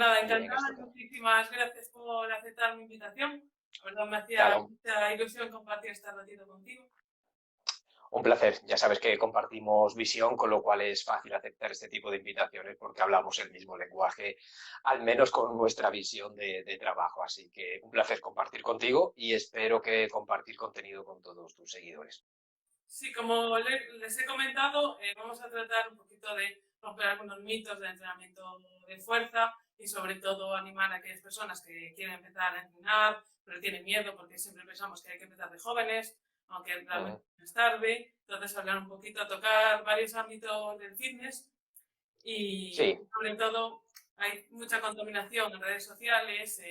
nada, Muy bien, encantada y estupendo. muchísimas gracias por aceptar mi invitación. La verdad me hacía Nada, mucha ilusión compartir este ratito contigo. un placer. Ya sabes que compartimos visión, con lo cual es fácil aceptar este tipo de invitaciones porque hablamos el mismo lenguaje, al menos con nuestra visión de trabajo. Así que un placer compartir contigo y espero que compartir contenido con todos tus seguidores. Sí, como les he comentado, vamos a tratar un poquito de romper algunos mitos de entrenamiento de fuerza y sobre todo animar a aquellas personas que quieren empezar a entrenar, pero tienen miedo porque siempre pensamos que hay que empezar de jóvenes, aunque realmente Ujú. es tarde. Entonces hablar un poquito, tocar varios ámbitos del fitness y Sí, sobre todo hay mucha contaminación en redes sociales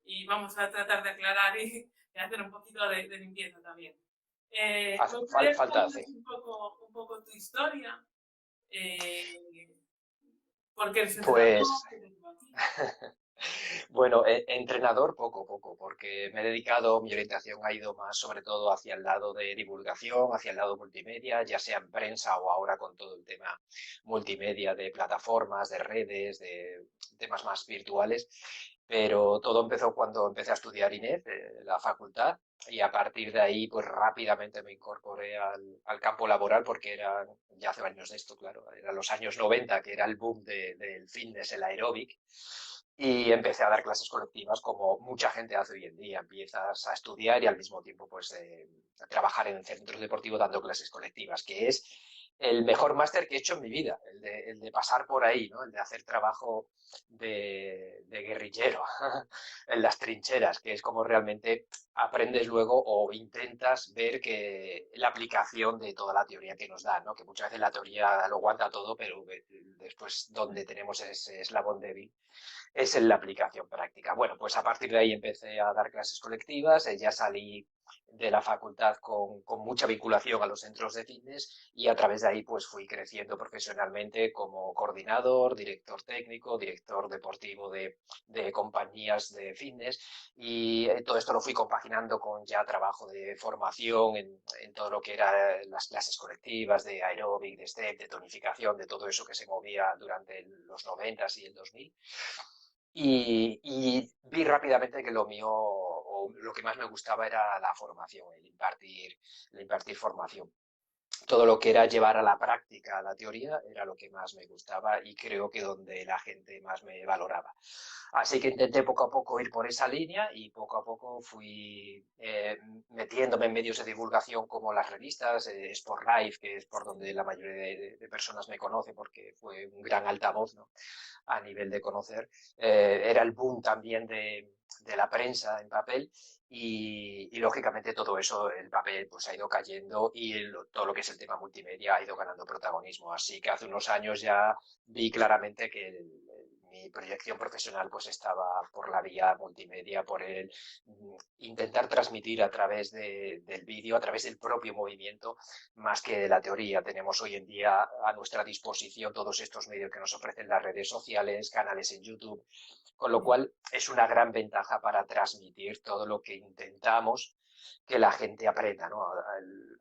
y vamos a tratar de aclarar y hacer un poquito de limpieza también. Me gustaría que falta contaras hace. un poco tu historia, eh, por qué eres Pues entrenador, qué te llevó aquí. bueno, entrenador poco, porque me he dedicado, mi orientación ha ido más sobre todo hacia el lado de divulgación, hacia el lado multimedia, ya sea en prensa o ahora con todo el tema multimedia de plataformas, de redes, de temas más virtuales. Pero todo empezó cuando empecé a estudiar INEF, la facultad, y a partir de ahí, pues rápidamente me incorporé al campo laboral porque era, ya hace años de esto, claro, eran los años 90, que era el boom del fitness, el aeróbic, y empecé a dar clases colectivas como mucha gente hace hoy en día. Empiezas a estudiar y al mismo tiempo pues a trabajar en centros deportivos dando clases colectivas, que es el mejor máster que he hecho en mi vida, el de pasar por ahí, ¿no? El de hacer trabajo de guerrillero en las trincheras, que es como realmente aprendes luego o intentas ver que la aplicación de toda la teoría que nos da, ¿no? Que muchas veces la teoría lo aguanta todo, pero después donde tenemos ese eslabón débil es en la aplicación práctica. Bueno, pues a partir de ahí empecé a dar clases colectivas, ya salí de la facultad con mucha vinculación a los centros de fitness y a través de ahí pues fui creciendo profesionalmente como coordinador, director técnico, director deportivo de compañías de fitness y todo esto lo fui compaginando con ya trabajo de formación en todo lo que eran las clases colectivas de aeróbic, de step, de tonificación, de todo eso que se movía durante los 90 y el 2000. Y vi rápidamente que lo mío o lo que más me gustaba era la formación, el impartir formación. Todo lo que era llevar a la práctica la teoría era lo que más me gustaba y creo que donde la gente más me valoraba. Así que intenté poco a poco ir por esa línea y poco a poco fui metiéndome en medios de divulgación como las revistas, Sport Life, que es por donde la mayoría de personas me conoce porque fue un gran altavoz, ¿no? A nivel de conocer. Era el boom también de la prensa en papel y, lógicamente todo eso, el papel pues ha ido cayendo y todo lo que es el tema multimedia ha ido ganando protagonismo. Así que hace unos años ya vi claramente que mi proyección profesional pues estaba por la vía multimedia, por el intentar transmitir a través del vídeo, a través del propio movimiento, más que de la teoría. Tenemos hoy en día a nuestra disposición todos estos medios que nos ofrecen las redes sociales, canales en YouTube, con lo cual es una gran ventaja para transmitir todo lo que intentamos que la gente aprenda, ¿no?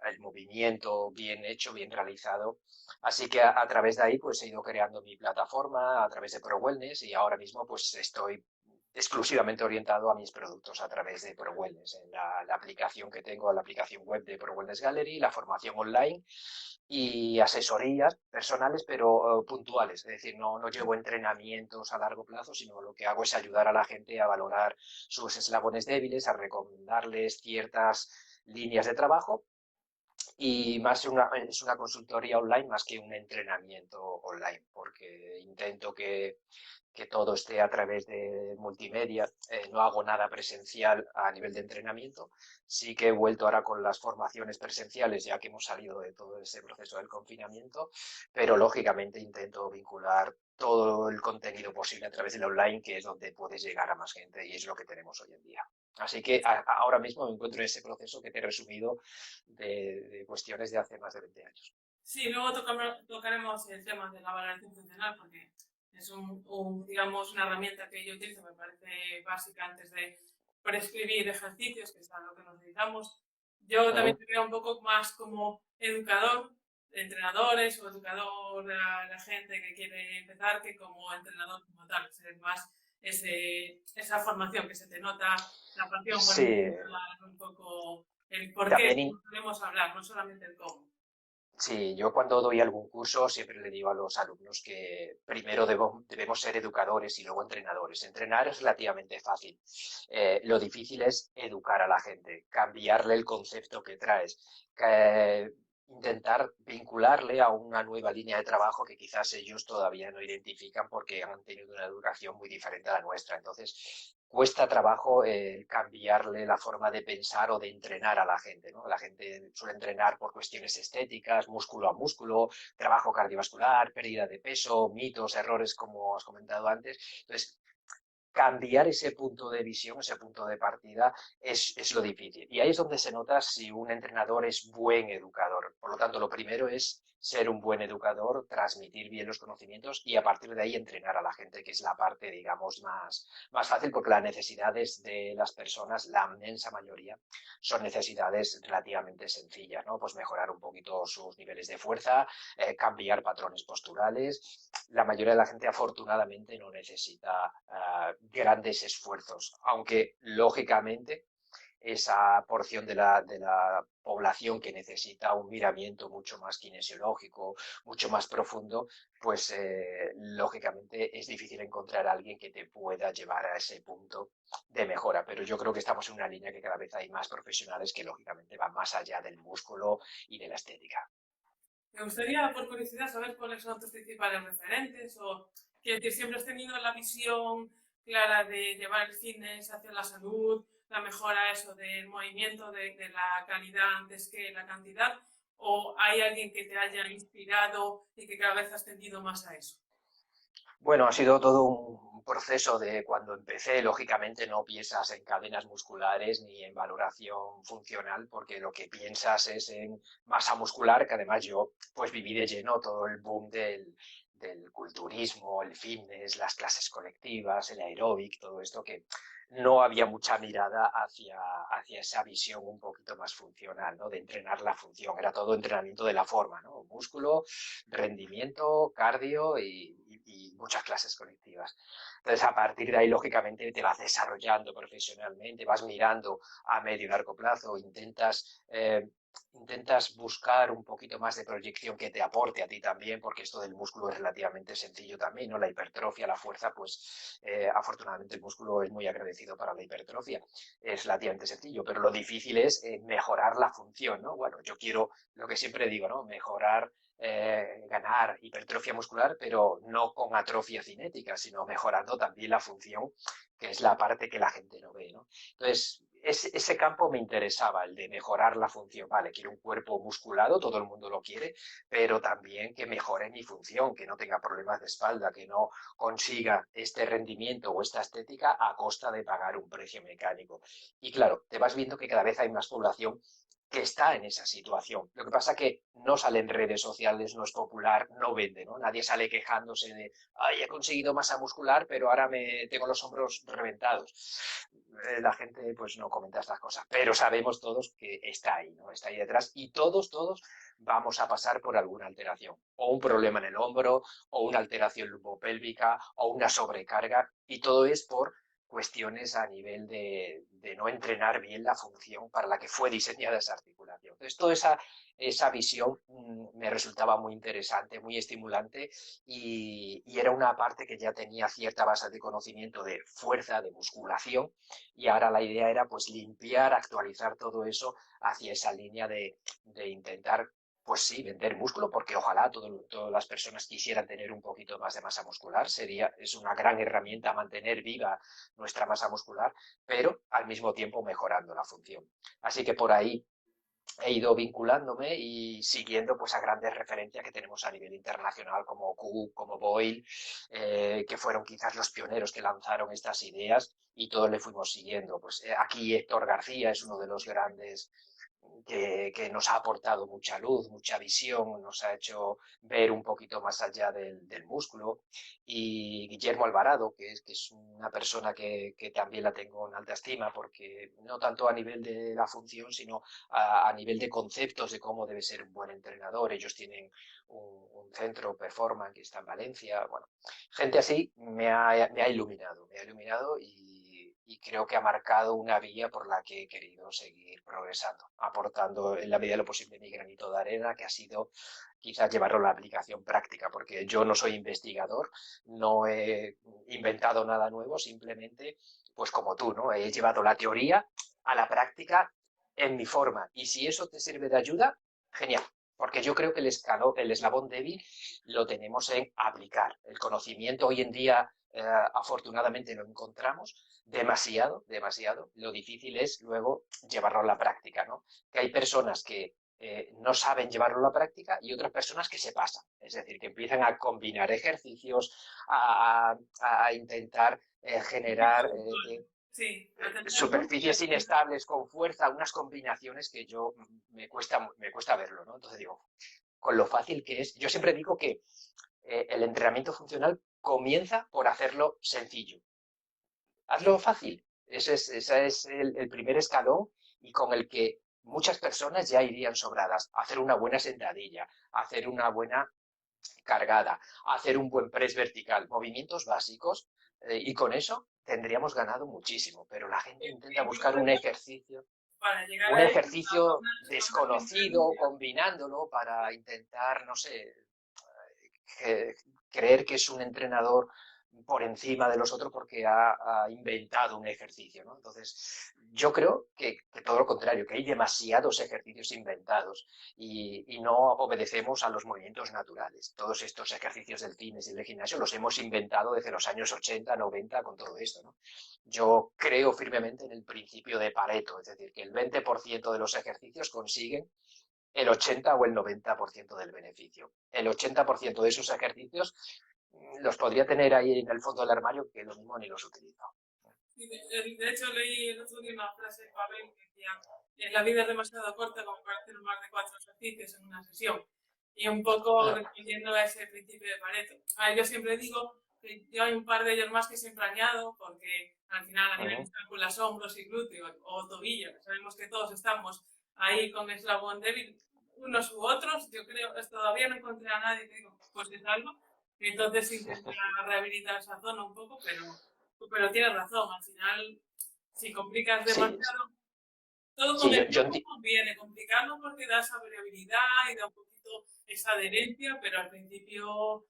El movimiento bien hecho, bien realizado. Así que a través de ahí pues he ido creando mi plataforma a través de Pro Wellness y ahora mismo pues estoy exclusivamente orientado a mis productos a través de Pro Wellness, en la aplicación que tengo, la aplicación web de Pro Wellness Gallery, la formación online y asesorías personales, pero puntuales. Es decir, no llevo entrenamientos a largo plazo, sino lo que hago es ayudar a la gente a valorar sus eslabones débiles, a recomendarles ciertas líneas de trabajo y más es una consultoría online más que un entrenamiento online, porque intento que todo esté a través de multimedia. No hago nada presencial a nivel de entrenamiento. Sí que he vuelto ahora con las formaciones presenciales, ya que hemos salido de todo ese proceso del confinamiento, pero lógicamente intento vincular todo el contenido posible a través del online, que es donde puedes llegar a más gente y es lo que tenemos hoy en día. Así que ahora mismo me encuentro en ese proceso que te he resumido de cuestiones de hace más de 20 años. Sí, luego tocaremos el tema de la valoración funcional porque es digamos, una herramienta que yo utilizo, me parece básica antes de prescribir ejercicios, que es a lo que nos dedicamos. Yo también Ujú. te veo un poco más como educador, entrenadores o educador a la gente que quiere empezar que como entrenador como tal, es más esa formación que se te nota la pasión por Sí, enseñar un poco el por qué, también como solemos hablar, no solamente el cómo. sí, yo cuando doy algún curso siempre le digo a los alumnos que primero debemos ser educadores y luego entrenadores. Entrenar es relativamente fácil. Lo difícil es educar a la gente, cambiarle el concepto que traes, intentar vincularle a una nueva línea de trabajo que quizás ellos todavía no identifican porque han tenido una educación muy diferente a la nuestra. Entonces, cuesta trabajo cambiarle la forma de pensar o de entrenar a la gente, ¿no? La gente suele entrenar por cuestiones estéticas, músculo a músculo, trabajo cardiovascular, pérdida de peso, mitos, errores, como has comentado antes. Entonces, cambiar ese punto de visión, ese punto de partida, es lo difícil. Y ahí es donde se nota si un entrenador es buen educador. Por lo tanto, lo primero es ser un buen educador, transmitir bien los conocimientos y a partir de ahí entrenar a la gente, que es la parte, digamos, más fácil, porque las necesidades de las personas, la inmensa mayoría, son necesidades relativamente sencillas, ¿no? Pues mejorar un poquito sus niveles de fuerza, cambiar patrones posturales. La mayoría de la gente afortunadamente no necesita grandes esfuerzos, aunque lógicamente esa porción de la población que necesita un miramiento mucho más kinesiológico, mucho más profundo, pues lógicamente es difícil encontrar a alguien que te pueda llevar a ese punto de mejora. Pero yo creo que estamos en una línea que cada vez hay más profesionales que lógicamente van más allá del músculo y de la estética. Me gustaría, por curiosidad, saber cuáles son tus principales referentes o que siempre has tenido la visión clara de llevar el fitness hacia la salud, la mejora eso del movimiento, de la calidad antes que la cantidad, o hay alguien que te haya inspirado y que cada vez has tendido más a eso. Bueno, ha sido todo un proceso de cuando empecé, lógicamente no piensas en cadenas musculares ni en valoración funcional, porque lo que piensas es en masa muscular, que además yo pues viví de lleno todo el boom del culturismo, el fitness, las clases colectivas, el aeróbic, todo esto que no había mucha mirada hacia esa visión un poquito más funcional, ¿no? De entrenar la función, era todo entrenamiento de la forma, ¿no? Músculo, rendimiento, cardio y muchas clases colectivas. Entonces, a partir de ahí, lógicamente, te vas desarrollando profesionalmente, vas mirando a medio y largo plazo, intentas buscar un poquito más de proyección que te aporte a ti también, porque esto del músculo es relativamente sencillo también, ¿no? La hipertrofia, la fuerza, pues afortunadamente el músculo es muy agradecido para la hipertrofia, es relativamente sencillo, pero lo difícil es mejorar la función, ¿no? Bueno, yo quiero, lo que siempre digo, ¿no? Mejorar ganar hipertrofia muscular, pero no con atrofia cinética, sino mejorando también la función, que es la parte que la gente no ve, ¿no? Entonces, ese campo me interesaba, el de mejorar la función. Vale, quiero un cuerpo musculado, todo el mundo lo quiere, pero también que mejore mi función, que no tenga problemas de espalda, que no consiga este rendimiento o esta estética a costa de pagar un precio mecánico. Y claro, te vas viendo que cada vez hay más población que está en esa situación. Lo que pasa que no sale en redes sociales, no es popular, no vende, ¿no? Nadie sale quejándose de, ay, he conseguido masa muscular, pero ahora me tengo los hombros reventados. La gente pues no comenta estas cosas, pero sabemos todos que está ahí, ¿no? Está ahí detrás y todos vamos a pasar por alguna alteración, o un problema en el hombro, o una alteración lumbopélvica, o una sobrecarga, y todo es por cuestiones a nivel de no entrenar bien la función para la que fue diseñada esa articulación. Entonces, toda esa visión me resultaba muy interesante, muy estimulante y era una parte que ya tenía cierta base de conocimiento de fuerza, de musculación y ahora la idea era pues limpiar, actualizar todo eso hacia esa línea de intentar pues sí, vender músculo, porque ojalá todas las personas quisieran tener un poquito más de masa muscular, es una gran herramienta mantener viva nuestra masa muscular, pero al mismo tiempo mejorando la función. Así que por ahí he ido vinculándome y siguiendo pues a grandes referencias que tenemos a nivel internacional como Cook, como Boyle, que fueron quizás los pioneros que lanzaron estas ideas y todos le fuimos siguiendo. Pues aquí Héctor García es uno de los grandes que nos ha aportado mucha luz, mucha visión, nos ha hecho ver un poquito más allá del músculo. Y Guillermo Alvarado, que es una persona que también la tengo en alta estima, porque no tanto a nivel de la función, sino a nivel de conceptos de cómo debe ser un buen entrenador. Ellos tienen un centro Performance que está en Valencia. Bueno, gente así me ha iluminado y creo que ha marcado una vía por la que he querido seguir progresando, aportando en la medida de lo posible mi granito de arena, que ha sido quizás llevarlo a la aplicación práctica, porque yo no soy investigador, no he inventado nada nuevo, simplemente, pues como tú, ¿no? He llevado la teoría a la práctica en mi forma. Y si eso te sirve de ayuda, genial. Porque yo creo que el eslabón débil lo tenemos en aplicar. El conocimiento hoy en día, afortunadamente, lo encontramos demasiado, demasiado. Lo difícil es luego llevarlo a la práctica, ¿no? Que hay personas que no saben llevarlo a la práctica y otras personas que se pasan. Es decir, que empiezan a combinar ejercicios, a intentar generar Sí, atender superficies inestables con fuerza, unas combinaciones que yo me cuesta verlo, ¿no? Entonces digo, con lo fácil que es, yo siempre digo que el entrenamiento funcional comienza por hacerlo sencillo. Hazlo fácil. Ese es el primer escalón y con el que muchas personas ya irían sobradas. Hacer una buena sentadilla, hacer una buena cargada, hacer un buen press vertical, movimientos básicos, y con eso tendríamos ganado muchísimo. Pero la gente intenta buscar para llegar un ahí, ejercicio una desconocido, sentadilla. combinándolo para intentar, no sé, creer que es un entrenador por encima de los otros porque ha inventado un ejercicio, ¿no? Entonces, yo creo que todo lo contrario, que hay demasiados ejercicios inventados y no obedecemos a los movimientos naturales. Todos estos ejercicios del fitness y del gimnasio los hemos inventado desde los años 80, 90 con todo esto, ¿no? Yo creo firmemente en el principio de Pareto, es decir, que el 20% de los ejercicios consiguen el 80 o el 90% del beneficio. El 80% de esos ejercicios los podría tener ahí en el fondo del armario, que lo mismo ni los utilizo. De hecho, leí el otro día una frase de Pavel que decía: la vida es demasiado corta como para hacer más de 4 ejercicios en una sesión. Y un poco respondiendo a ese principio de Pareto. Yo siempre digo que yo hay un par de ellos más que siempre añado, porque al final a nivel de cálculos, hombros y glúteos o tobillo, sabemos que todos estamos ahí con eslabón débil, unos u otros. Yo creo que todavía no encontré a nadie que diga, pues es algo. Entonces intenté rehabilitar esa zona un poco, pero tienes razón, al final, si complicas Sí, demasiado, todo con sí, el tiempo conviene, complicarlo porque da esa variabilidad y da un poquito esa adherencia, pero al principio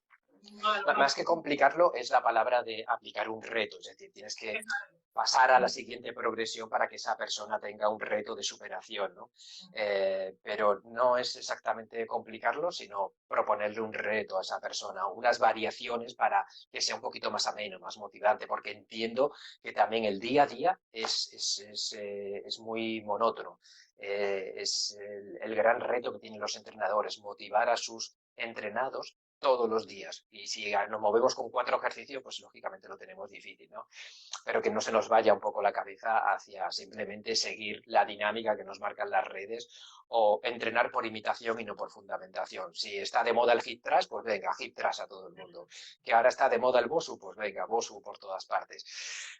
no da lo más. más que complicarlo es la palabra de aplicar un reto, es decir, tienes que pasar a la siguiente progresión para que esa persona tenga un reto de superación, ¿no? Pero no es exactamente complicarlo, sino proponerle un reto a esa persona, unas variaciones para que sea un poquito más ameno, más motivante, porque entiendo que también el día a día es muy monótono. Es el gran reto que tienen los entrenadores, motivar a sus entrenados todos los días. Y si nos movemos con 4 ejercicios, pues lógicamente lo tenemos difícil, ¿no? Pero que no se nos vaya un poco la cabeza hacia simplemente seguir la dinámica que nos marcan las redes o entrenar por imitación y no por fundamentación. Si está de moda el hip thrust, pues venga, hip thrust a todo el mundo. Que ahora está de moda el BOSU, pues venga, BOSU por todas partes.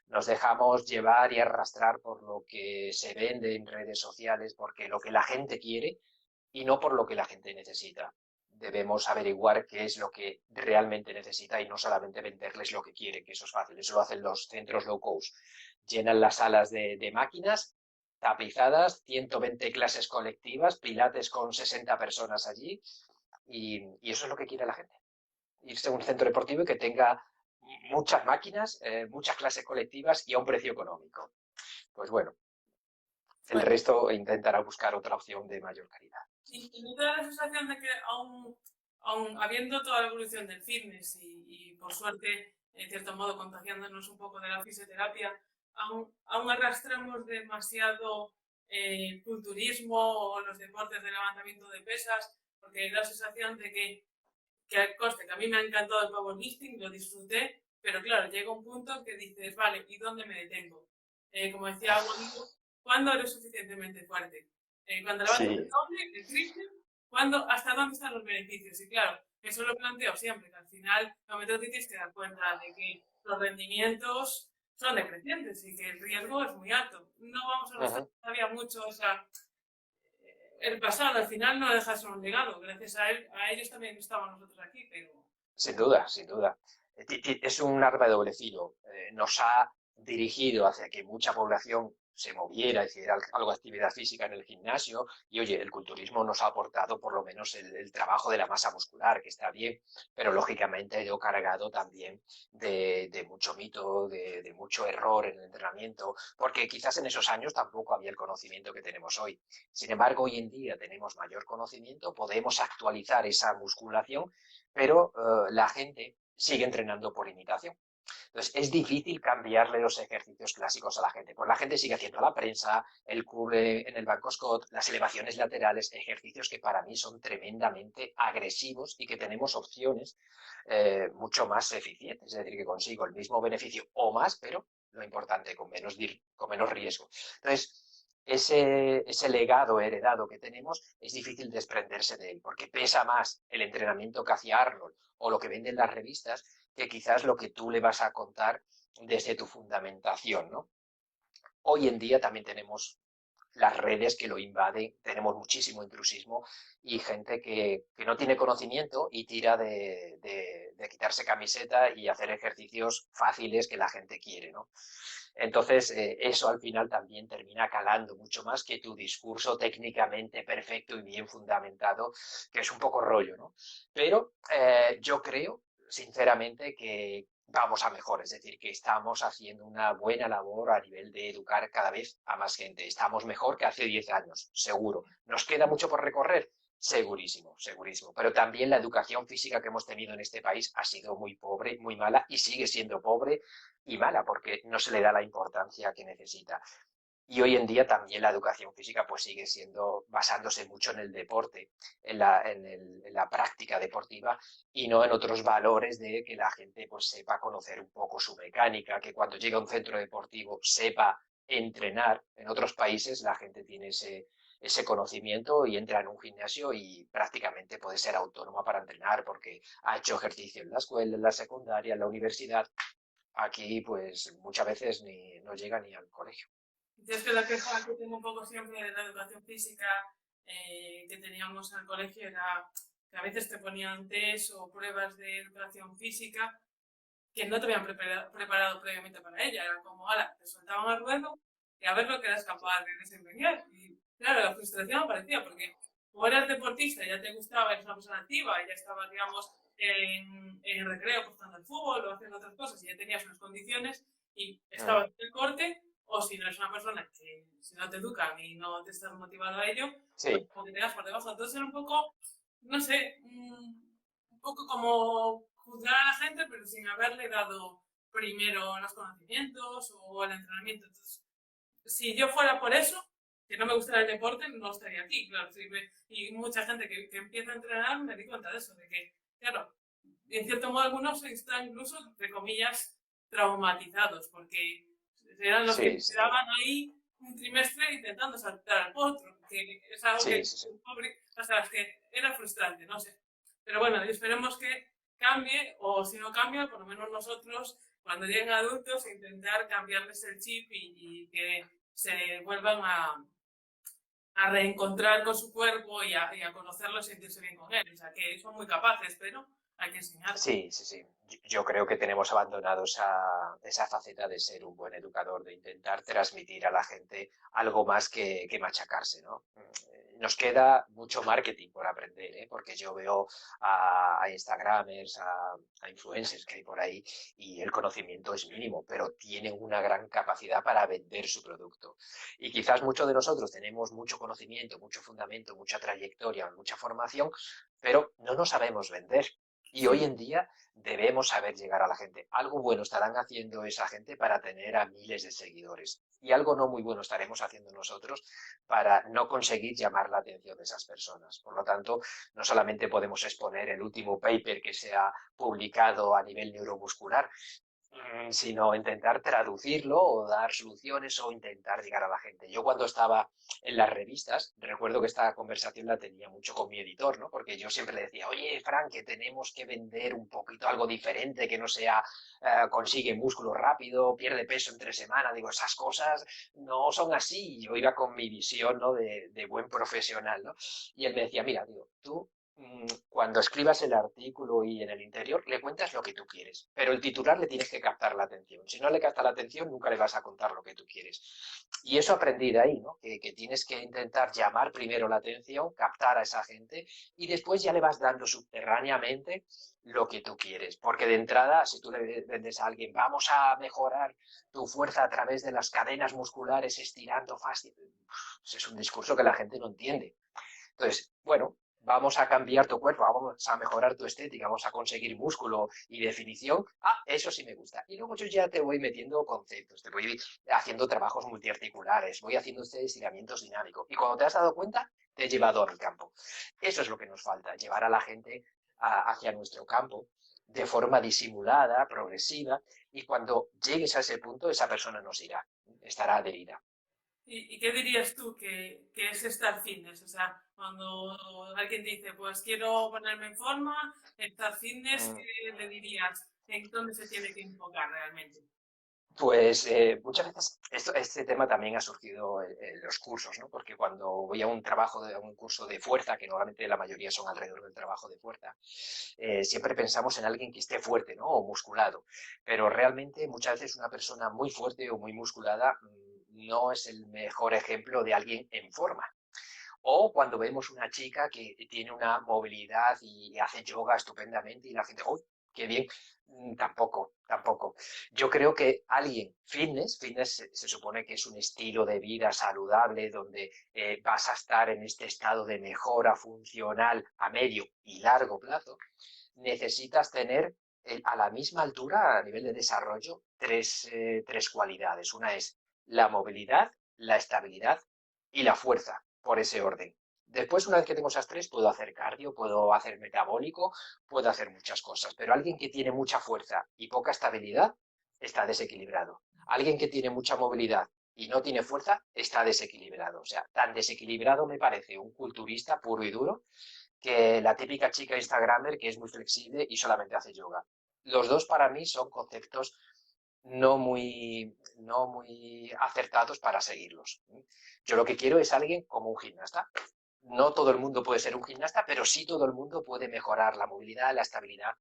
Nos dejamos llevar y arrastrar por lo que se vende en redes sociales, porque lo que la gente quiere y no por lo que la gente necesita. Debemos averiguar qué es lo que realmente necesita y no solamente venderles lo que quiere, que eso es fácil. Eso lo hacen los centros low cost. Llenan las salas de máquinas tapizadas, 120 clases colectivas, pilates con 60 personas allí y eso es lo que quiere la gente. Irse a un centro deportivo y que tenga muchas máquinas, muchas clases colectivas y a un precio económico. Pues bueno, el resto intentará buscar otra opción de mayor calidad. Y no te da la sensación de que aún habiendo toda la evolución del fitness y por suerte, en cierto modo, contagiándonos un poco de la fisioterapia, aún arrastramos demasiado culturismo o los deportes de levantamiento de pesas, porque da la sensación de que conste que a mí me ha encantado el powerlifting, lo disfruté, pero claro, llega un punto que dices, vale, ¿y dónde me detengo? Como decía algún amigo, ¿cuándo eres suficientemente fuerte? Cuando levantas el Sí, doble, el triple, ¿hasta dónde están los beneficios? Y claro, eso lo planteo siempre, que al final lo que te tienes que dar cuenta de que los rendimientos son decrecientes y que el riesgo es muy alto. No vamos a arrastrar ujú, todavía mucho el pasado, al final no deja de ser un legado. Gracias a él, a ellos también estamos nosotros aquí, pero sin duda, sin duda. Es un arma de doble filo. Nos ha dirigido hacia que mucha población se moviera, hiciera algo de actividad física en el gimnasio y oye, el culturismo nos ha aportado por lo menos el trabajo de la masa muscular, que está bien, pero lógicamente ha ido cargado también de mucho mito, de mucho error en el entrenamiento, porque quizás en esos años tampoco había el conocimiento que tenemos hoy. Sin embargo, hoy en día tenemos mayor conocimiento, podemos actualizar esa musculación, pero la gente sigue entrenando por imitación. Entonces, es difícil cambiarle los ejercicios clásicos a la gente. Pues la gente sigue haciendo la prensa, el curl en el banco Scott, las elevaciones laterales, ejercicios que para mí son tremendamente agresivos y que tenemos opciones mucho más eficientes. Es decir, que consigo el mismo beneficio o más, pero lo importante, con menos riesgo. Entonces, ese legado heredado que tenemos es difícil desprenderse de él, porque pesa más el entrenamiento que hacía Arnold o lo que venden las revistas que quizás lo que tú le vas a contar desde tu fundamentación, ¿no? Hoy en día también tenemos las redes que lo invaden, tenemos muchísimo intrusismo y gente que no tiene conocimiento y tira de quitarse camiseta y hacer ejercicios fáciles que la gente quiere, ¿no? Entonces, eso al final también termina calando mucho más que tu discurso técnicamente perfecto y bien fundamentado, que es un poco rollo, ¿no? Pero yo creo, sinceramente, que vamos a mejor, es decir, que estamos haciendo una buena labor a nivel de educar cada vez a más gente. Estamos mejor que hace 10 años, seguro. ¿Nos queda mucho por recorrer? Segurísimo, segurísimo. Pero también la educación física que hemos tenido en este país ha sido muy pobre, muy mala y sigue siendo pobre y mala porque no se le da la importancia que necesita. Y hoy en día también la educación física pues sigue siendo, basándose mucho en el deporte, en la práctica deportiva y no en otros valores de que la gente pues sepa conocer un poco su mecánica, que cuando llega a un centro deportivo sepa entrenar. En otros países la gente tiene ese conocimiento y entra en un gimnasio y prácticamente puede ser autónoma para entrenar porque ha hecho ejercicio en la escuela, en la secundaria, en la universidad. Aquí, pues, muchas veces no llega ni al colegio. yo es que la queja que tengo un poco siempre de la educación física que teníamos en el colegio era que a veces te ponían test o pruebas de educación física que no te habían preparado previamente para ella. Era como, ahora, te soltaban al ruedo y a ver lo que eras capaz de desempeñar. Y claro, la frustración aparecía porque o eras deportista, ya te gustaba, eres una persona activa, y ya estabas, digamos, en el recreo pues, jugando al fútbol o haciendo otras cosas y ya tenías unas condiciones y Mm, estabas en el corte, o si no eres una persona que si no te educan y no te estás motivado a ello, pues sí, como que te das por debajo. Entonces era un poco, no sé, un poco como juzgar a la gente, pero sin haberle dado primero los conocimientos o el entrenamiento. Entonces, si yo fuera por eso, que no me gusta el deporte, no estaría aquí, claro. Y mucha gente que empieza a entrenar me di cuenta de eso, de que, claro, en cierto modo algunos están incluso, entre comillas, traumatizados, porque eran los que sí, se sí, quedaban ahí un trimestre intentando saltar al potro, que es algo sí, que, sí, sí. pobre, o sea, es que era frustrante, no sé. Pero bueno, esperemos que cambie, o si no cambia, por lo menos nosotros, cuando lleguen adultos, intentar cambiarles el chip y que se vuelvan a reencontrar con su cuerpo y a conocerlo y sentirse bien con él. O sea, que son muy capaces, pero hay que enseñarles. Sí, sí, sí. Yo creo que tenemos abandonado esa faceta de ser un buen educador, de intentar transmitir a la gente algo más que machacarse, ¿no? Nos queda mucho marketing por aprender, ¿eh? Porque yo veo a Instagramers, a influencers que hay por ahí y el conocimiento es mínimo, pero tienen una gran capacidad para vender su producto. Y quizás muchos de nosotros tenemos mucho conocimiento, mucho fundamento, mucha trayectoria, mucha formación, pero no nos sabemos vender. Y hoy Sí. en día debemos saber llegar a la gente. Algo bueno estarán haciendo esa gente para tener a miles de seguidores. Y algo no muy bueno estaremos haciendo nosotros para no conseguir llamar la atención de esas personas. Por lo tanto, no solamente podemos exponer el último paper que se ha publicado a nivel neuromuscular, sino intentar traducirlo o dar soluciones o intentar llegar a la gente. Yo cuando estaba en las revistas, recuerdo que esta conversación la tenía mucho con mi editor, ¿no? Porque yo siempre le decía, oye, Frank, que tenemos que vender un poquito algo diferente, que no sea consigue músculo rápido, pierde peso en 3 semanas. Digo, esas cosas no son así. Yo iba con mi visión, ¿no? de buen profesional, ¿no? Y él me decía, mira, digo, tú cuando escribas el artículo y en el interior le cuentas lo que tú quieres, pero el titular le tienes que captar la atención. Si no le capta la atención, nunca le vas a contar lo que tú quieres. Y eso aprendí de ahí, ¿no? Que tienes que intentar llamar primero la atención, captar a esa gente y después ya le vas dando subterráneamente lo que tú quieres. Porque de entrada, si tú le vendes a alguien, vamos a mejorar tu fuerza a través de las cadenas musculares estirando fácil, pues es un discurso que la gente no entiende. Entonces, bueno, vamos a cambiar tu cuerpo, vamos a mejorar tu estética, vamos a conseguir músculo y definición. Ah, eso sí me gusta. Y luego yo ya te voy metiendo conceptos, te voy haciendo trabajos multiarticulares, voy haciendo estiramientos dinámicos. Y cuando te has dado cuenta, te he llevado a mi campo. Eso es lo que nos falta, llevar a la gente hacia nuestro campo de forma disimulada, progresiva, y cuando llegues a ese punto, esa persona nos irá, estará adherida. ¿Y qué dirías tú que es estar fitness? O sea, cuando alguien dice, pues quiero ponerme en forma, estar fitness, Mm. ¿qué le dirías? ¿En dónde se tiene que enfocar realmente? Pues muchas veces este tema también ha surgido en los cursos, ¿no? Porque cuando voy a un a un curso de fuerza, que normalmente la mayoría son alrededor del trabajo de fuerza, siempre pensamos en alguien que esté fuerte, ¿no? O musculado. Pero realmente muchas veces una persona muy fuerte o muy musculada no es el mejor ejemplo de alguien en forma. O cuando vemos una chica que tiene una movilidad y hace yoga estupendamente y la gente, ¡uy, qué bien! Tampoco, tampoco. Yo creo que alguien fitness se supone que es un estilo de vida saludable donde vas a estar en este estado de mejora funcional a medio y largo plazo, necesitas tener a la misma altura, a nivel de desarrollo, tres cualidades. Una es la movilidad, la estabilidad y la fuerza, por ese orden. Después, una vez que tengo esas tres, puedo hacer cardio, puedo hacer metabólico, puedo hacer muchas cosas. Pero alguien que tiene mucha fuerza y poca estabilidad está desequilibrado. Alguien que tiene mucha movilidad y no tiene fuerza está desequilibrado. O sea, tan desequilibrado me parece un culturista puro y duro que la típica chica Instagramer que es muy flexible y solamente hace yoga. Los dos para mí son conceptos no muy acertados para seguirlos. Yo lo que quiero es alguien como un gimnasta. No todo el mundo puede ser un gimnasta, pero sí todo el mundo puede mejorar la movilidad, la estabilidad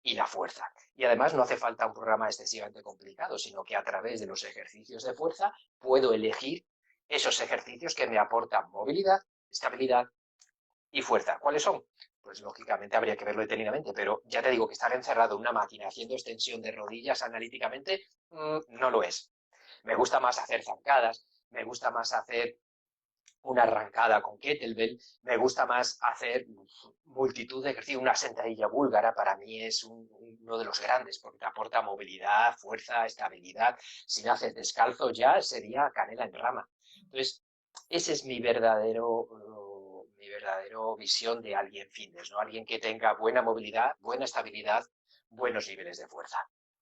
y la fuerza. Y además no hace falta un programa excesivamente complicado, sino que a través de los ejercicios de fuerza puedo elegir esos ejercicios que me aportan movilidad, estabilidad y fuerza. ¿Cuáles son? Pues lógicamente habría que verlo detenidamente, pero ya te digo que estar encerrado en una máquina haciendo extensión de rodillas analíticamente no lo es. Me gusta más hacer zancadas, me gusta más hacer una arrancada con kettlebell, me gusta más hacer multitud de ejercicios, una sentadilla búlgara para mí es uno de los grandes porque te aporta movilidad, fuerza, estabilidad. Si lo haces descalzo ya sería canela en rama. Entonces, ese es mi verdadero visión de alguien fitness, ¿no? Alguien que tenga buena movilidad, buena estabilidad, buenos niveles de fuerza.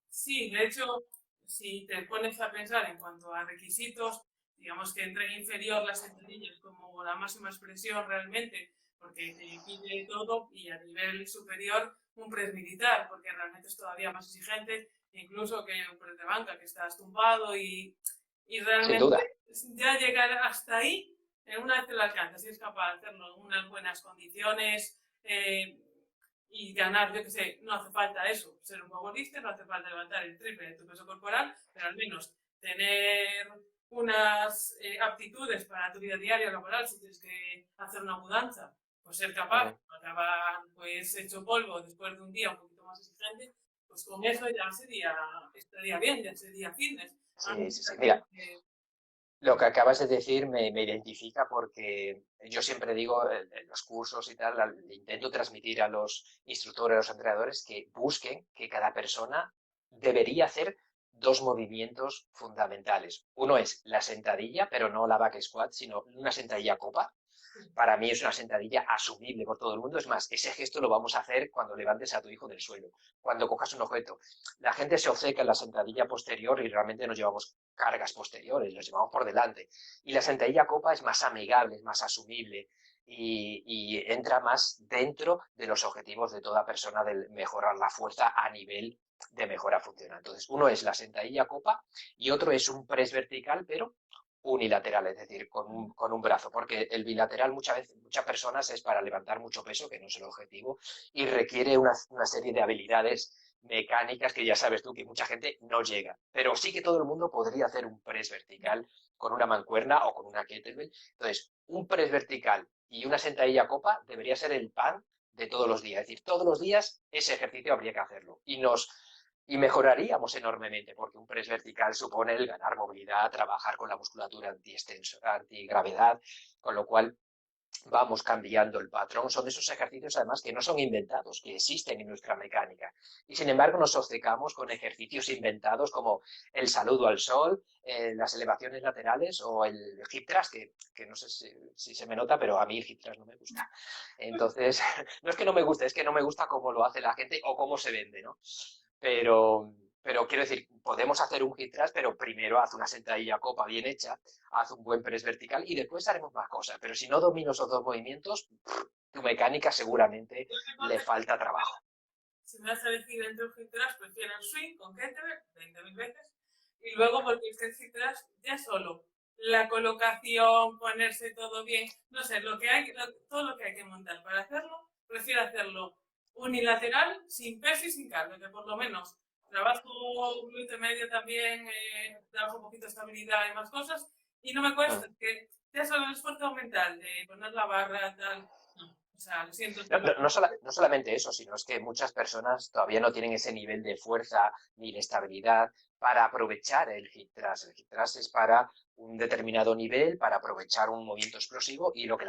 Sí, de hecho, si te pones a pensar en cuanto a requisitos, digamos que en tren inferior las sentadillas como la máxima expresión realmente, porque te pide todo, y a nivel superior un press militar, porque realmente es todavía más exigente, incluso que un press de banca, que estás tumbado y Sin realmente duda. ya llegar hasta ahí, una vez que lo alcanzas, si es capaz de hacerlo en unas buenas condiciones, y ganar, yo que sé, no hace falta eso, ser un powerlifter, no hace falta levantar el triple de tu peso corporal, pero al menos tener unas aptitudes para tu vida diaria laboral, si tienes que hacer una mudanza, pues ser capaz de no acabar pues hecho polvo después de un día un poquito más exigente, pues con eso ya estaría bien, ya sería fitness. A mí Sí, sí, sí. Mira, realmente, lo que acabas de decir me identifica porque yo siempre digo en los cursos y tal, intento transmitir a los instructores, a los entrenadores que busquen que cada persona debería hacer dos movimientos fundamentales. Uno es la sentadilla, pero no la back squat, sino una sentadilla copa. para mí es una sentadilla asumible por todo el mundo. Es más, ese gesto lo vamos a hacer cuando levantes a tu hijo del suelo, cuando cojas un objeto. La gente se obceca en la sentadilla posterior y realmente nos llevamos cargas posteriores, los llevamos por delante. Y la sentadilla copa es más amigable, es más asumible y entra más dentro de los objetivos de toda persona de mejorar la fuerza a nivel de mejora funcional. Entonces, uno es la sentadilla copa y otro es un press vertical, pero unilateral, es decir, con un brazo, porque el bilateral muchas veces, muchas personas es para levantar mucho peso, que no es el objetivo, y requiere una serie de habilidades mecánicas que ya sabes tú que mucha gente no llega. Pero sí que todo el mundo podría hacer un press vertical con una mancuerna o con una kettlebell. Entonces, un press vertical y una sentadilla copa debería ser el pan de todos los días. Es decir, todos los días ese ejercicio habría que hacerlo. Y mejoraríamos enormemente, porque un press vertical supone el ganar movilidad, trabajar con la musculatura antigravedad, con lo cual vamos cambiando el patrón. Son esos ejercicios, además, que no son inventados, que existen en nuestra mecánica. Y, sin embargo, nos obcecamos con ejercicios inventados como el saludo al sol, las elevaciones laterales o el hip thrust, que no sé si se me nota, pero a mí el hip thrust no me gusta. Entonces, no es que no me guste, es que no me gusta cómo lo hace la gente o cómo se vende, ¿no? Pero quiero decir, podemos hacer un hip thrust, pero primero haz una sentadilla copa bien hecha, haz un buen press vertical y después haremos más cosas. Pero si no dominas esos dos movimientos, tu mecánica seguramente le falta trabajo. Si me vas a elegir entre un hip thrust, prefiero el swing con kettlebell 20.000 veces. Y luego, porque es que el hip thrust ya solo la colocación, ponerse todo bien, no sé, todo lo que hay que montar para hacerlo, prefiero hacerlo unilateral, sin peso y sin carga, que por lo menos trabajo glúteo medio también, trabajo un poquito de estabilidad y más cosas, y no me cuesta, que ya solo el esfuerzo mental de poner la barra, tal, no, o sea, lo siento. No solamente eso, sino es que muchas personas todavía no tienen ese nivel de fuerza ni de estabilidad para aprovechar el hip thrust. El hip thrust es para un determinado nivel, para aprovechar un movimiento explosivo y lo que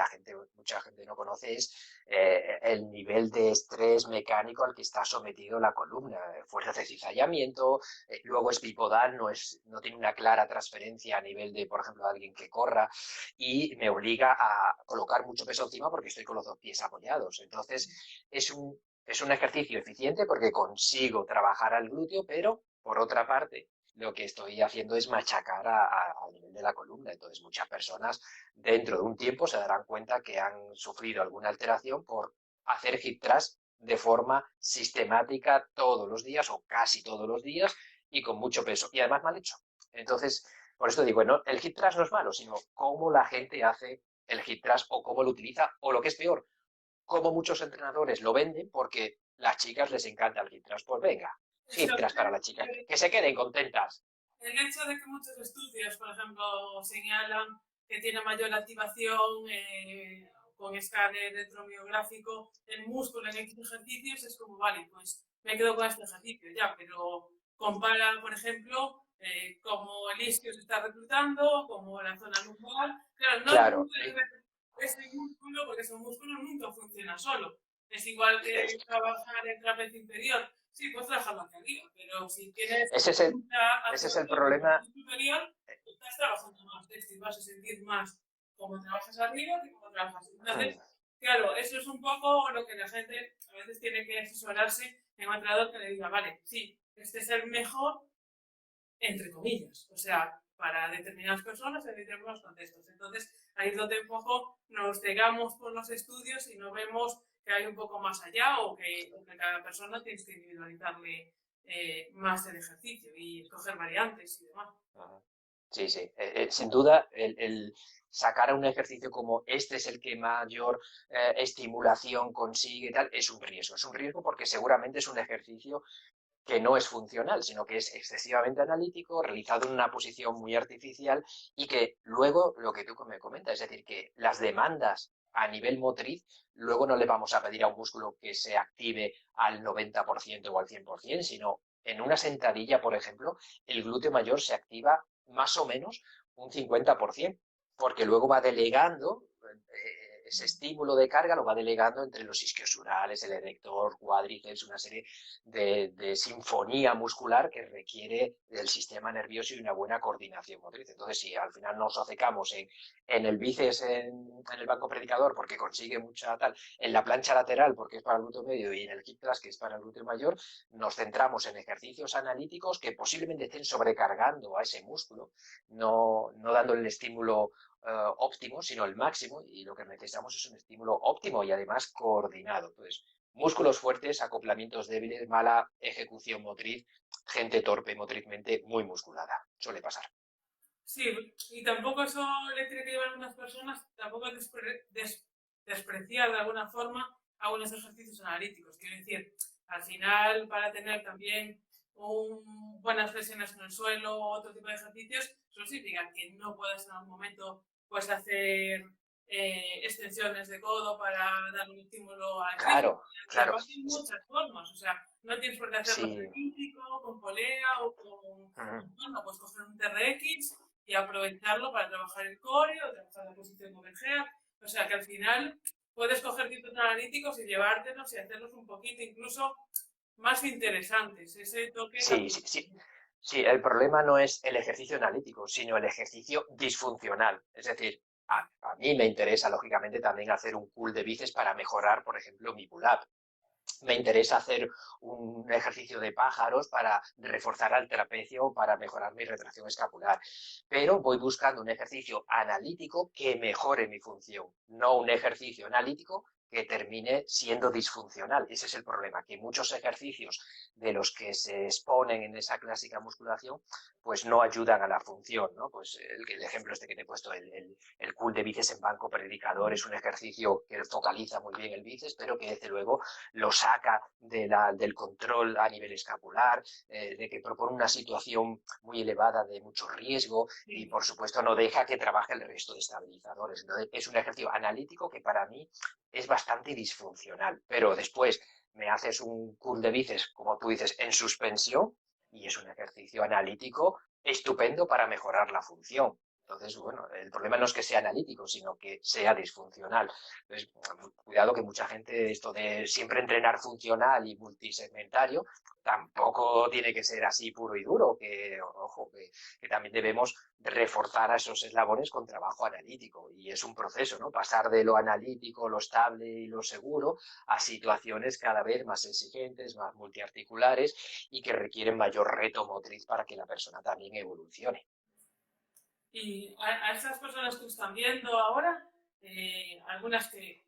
mucha gente no conoce es el nivel de estrés mecánico al que está sometido la columna. Fuerzas de cizallamiento, luego es bipodal, no tiene una clara transferencia a nivel de, por ejemplo, alguien que corra y me obliga a colocar mucho peso encima porque estoy con los dos pies apoyados. Entonces, es un ejercicio eficiente porque consigo trabajar al glúteo, pero por otra parte, lo que estoy haciendo es machacar al nivel de la columna. Entonces, muchas personas dentro de un tiempo se darán cuenta que han sufrido alguna alteración por hacer hip thrust de forma sistemática todos los días o casi todos los días y con mucho peso y además mal hecho. Entonces, por eso digo, bueno, el hip thrust no es malo, sino cómo la gente hace el hip thrust o cómo lo utiliza, o lo que es peor, cómo muchos entrenadores lo venden porque las chicas les encanta el hip thrust. Pues venga, hip thrust para las chicas, que se queden contentas. El hecho de que muchos estudios, por ejemplo, señalan que tiene mayor activación con escáner electromiográfico el músculo en X ejercicios, es como, vale, pues me quedo con este ejercicio ya, pero compara, por ejemplo, cómo el isquio se está reclutando, como la zona lumbar. Claro, no ese músculo, porque ese músculo nunca funciona solo. Es igual que trabajar el trapecio inferior. Sí, puedes trabajarlo hacia arriba, pero si tienes ese es el problema superior, estás trabajando más y vas a sentir más cómo trabajas arriba que cómo trabajas. Entonces, claro, eso es un poco lo que la gente a veces tiene que asesorarse en un entrenador que le diga, vale, sí, este es el mejor, entre comillas, o sea, para determinadas personas en determinados contextos. Entonces, ahí es donde un poco nos cegamos por los estudios y no vemos que hay un poco más allá o que cada persona tiene que individualizarle más el ejercicio y escoger variantes y demás. Sí, sí. Sin duda, el sacar un ejercicio como este es el que mayor estimulación consigue y tal, es un riesgo. Es un riesgo porque seguramente es un ejercicio que no es funcional, sino que es excesivamente analítico, realizado en una posición muy artificial y que luego, lo que tú me comentas, es decir, que las demandas a nivel motriz, luego no le vamos a pedir a un músculo que se active al 90% o al 100%, sino en una sentadilla, por ejemplo, el glúteo mayor se activa más o menos un 50%, porque luego va delegando ese estímulo de carga lo va delegando entre los isquiosurales, el erector, cuádriceps, una serie de sinfonía muscular que requiere del sistema nervioso y una buena coordinación motriz. Entonces, si al final nos obcecamos en el bíceps en el banco predicador porque consigue mucha tal, en la plancha lateral porque es para el glúteo medio y en el hip thrust que es para el glúteo mayor, nos centramos en ejercicios analíticos que posiblemente estén sobrecargando a ese músculo, no dándole el estímulo óptimo, sino el máximo, y lo que necesitamos es un estímulo óptimo y además coordinado. Entonces, músculos fuertes, acoplamientos débiles, mala ejecución motriz, gente torpe motrizmente, muy musculada. Suele pasar. Sí, y tampoco eso le tiene que llevar a algunas personas, tampoco despreciar de alguna forma algunos ejercicios analíticos. Quiero decir, al final, para tener también buenas flexiones en el suelo o otro tipo de ejercicios, eso significa que no puedes en algún momento pues, hacer extensiones de codo para dar un estímulo al tríceps. Claro, claro. Hay muchas formas, o sea, no tienes por qué hacerlo Sí. elíptico, con polea o con, bueno, pues coger un TRX y aprovecharlo para trabajar el core o trabajar la posición overhead. O sea que al final puedes coger tipos analíticos y llevártelos y hacerlos un poquito incluso más interesantes. Ese toque Sí, también. sí, sí. Sí, el problema no es el ejercicio analítico, sino el ejercicio disfuncional. Es decir, a mí me interesa, lógicamente, también hacer un pull de bíceps para mejorar, por ejemplo, mi pull-up. Me interesa hacer un ejercicio de pájaros para reforzar el trapecio, para mejorar mi retracción escapular. Pero voy buscando un ejercicio analítico que mejore mi función, no un ejercicio analítico que termine siendo disfuncional. Ese es el problema, que muchos ejercicios de los que se exponen en esa clásica musculación, pues no ayudan a la función, ¿no? Pues el ejemplo este que te he puesto, el curl de bíceps en banco predicador, es un ejercicio que focaliza muy bien el bíceps, pero que desde luego lo saca del control a nivel escapular, de que propone una situación muy elevada de mucho riesgo y por supuesto no deja que trabaje el resto de estabilizadores. Entonces, es un ejercicio analítico que para mí es bastante disfuncional, pero después me haces un curl de bíceps, como tú dices, en suspensión y es un ejercicio analítico estupendo para mejorar la función. Entonces, bueno, el problema no es que sea analítico, sino que sea disfuncional. Entonces, cuidado que mucha gente, esto de siempre entrenar funcional y multisegmentario, tampoco tiene que ser así puro y duro, que, ojo, que también debemos reforzar a esos eslabones con trabajo analítico. Y es un proceso, ¿no? Pasar de lo analítico, lo estable y lo seguro a situaciones cada vez más exigentes, más multiarticulares y que requieren mayor reto motriz para que la persona también evolucione. Y a esas personas que están viendo ahora, algunas que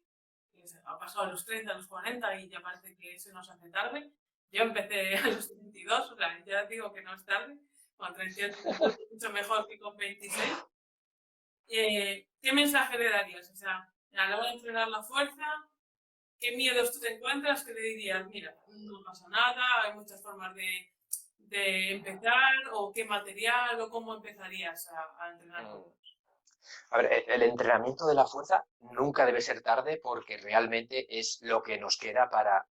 ha pasado a los 30, a los 40 y ya parece que se nos hace tarde. Yo empecé a los 32, o sea, ya digo que no es tarde, con 38 es mucho mejor que con 26. ¿Qué mensaje le darías? O sea, a la hora de entrenar la fuerza, ¿qué miedos tú te encuentras que le dirías? Mira, no pasa nada, hay muchas formas de empezar, o qué material, o cómo empezarías a entrenar. A ver, el entrenamiento de la fuerza nunca debe ser tarde porque realmente es lo que nos queda para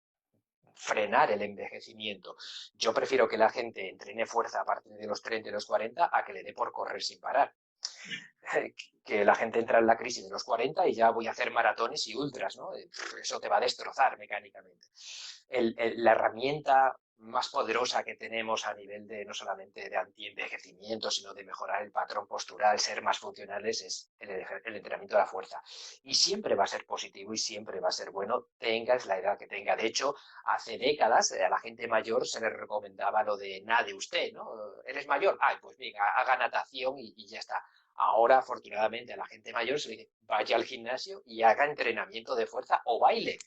frenar el envejecimiento. Yo prefiero que la gente entrene fuerza a partir de los 30 y los 40 a que le dé por correr sin parar. Que la gente entra en la crisis de los 40 y ya voy a hacer maratones y ultras, ¿no? Eso te va a destrozar mecánicamente. La herramienta más poderosa que tenemos a nivel de no solamente de anti-envejecimiento, sino de mejorar el patrón postural, ser más funcionales, es el entrenamiento de la fuerza. Y siempre va a ser positivo y siempre va a ser bueno, tengas la edad que tenga. De hecho, hace décadas a la gente mayor se les recomendaba lo de nade usted, ¿no? ¿Eres mayor? Ay, pues venga, haga natación y ya está. Ahora, afortunadamente, a la gente mayor se le dice, vaya al gimnasio y haga entrenamiento de fuerza o baile.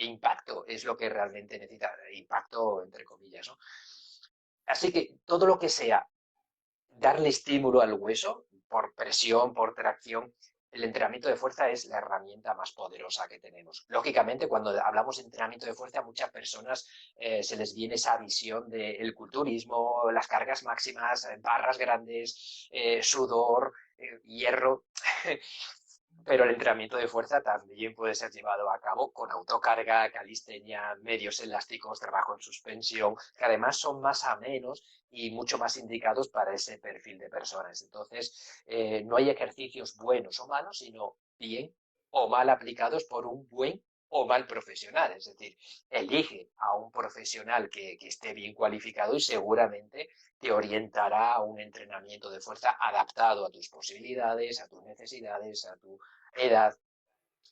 Impacto es lo que realmente necesita, impacto entre comillas, ¿no? Así que todo lo que sea darle estímulo al hueso, por presión, por tracción, el entrenamiento de fuerza es la herramienta más poderosa que tenemos. Lógicamente, cuando hablamos de entrenamiento de fuerza, a muchas personas se les viene esa visión del culturismo, las cargas máximas, barras grandes, sudor, hierro. Pero el entrenamiento de fuerza también puede ser llevado a cabo con autocarga, calistenia, medios elásticos, trabajo en suspensión, que además son más amenos y mucho más indicados para ese perfil de personas. Entonces, no hay ejercicios buenos o malos, sino bien o mal aplicados por un buen o mal profesional. Es decir, elige a un profesional que esté bien cualificado y seguramente te orientará a un entrenamiento de fuerza adaptado a tus posibilidades, a tus necesidades, a tu edad,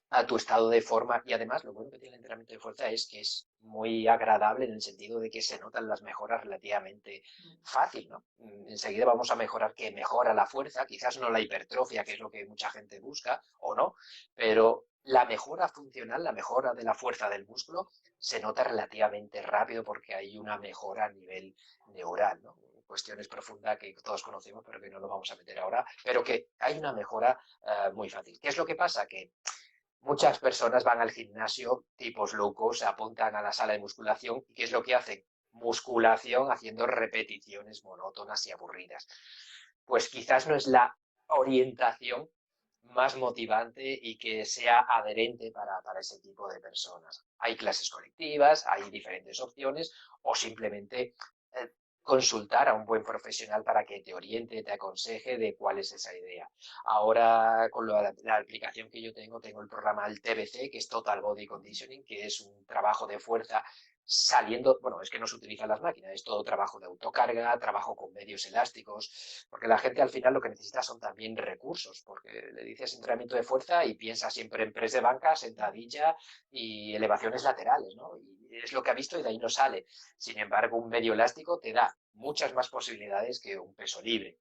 a tu estado de forma. Y además, lo bueno que tiene el entrenamiento de fuerza es que es muy agradable en el sentido de que se notan las mejoras relativamente fácil, ¿no? Enseguida vamos a mejorar que mejora la fuerza, quizás no la hipertrofia, que es lo que mucha gente busca, o no, pero la mejora funcional, la mejora de la fuerza del músculo, se nota relativamente rápido porque hay una mejora a nivel neural, ¿no? Cuestiones profundas que todos conocemos, pero que no lo vamos a meter ahora, pero que hay una mejora muy fácil. ¿Qué es lo que pasa? Que muchas personas van al gimnasio, tipos locos, se apuntan a la sala de musculación y ¿qué es lo que hacen? Musculación haciendo repeticiones monótonas y aburridas. Pues quizás no es la orientación más motivante y que sea adherente para ese tipo de personas. Hay clases colectivas, hay diferentes opciones o simplemente consultar a un buen profesional para que te oriente, te aconseje de cuál es esa idea. Ahora, con la aplicación que yo tengo el programa del TBC, que es Total Body Conditioning, que es un trabajo de fuerza saliendo, bueno, es que no se utilizan las máquinas, es todo trabajo de autocarga, trabajo con medios elásticos, porque la gente al final lo que necesita son también recursos, porque le dices entrenamiento de fuerza y piensa siempre en press de banca, sentadilla y elevaciones laterales, ¿no? Y es lo que ha visto y de ahí no sale. Sin embargo, un medio elástico te da muchas más posibilidades que un peso libre.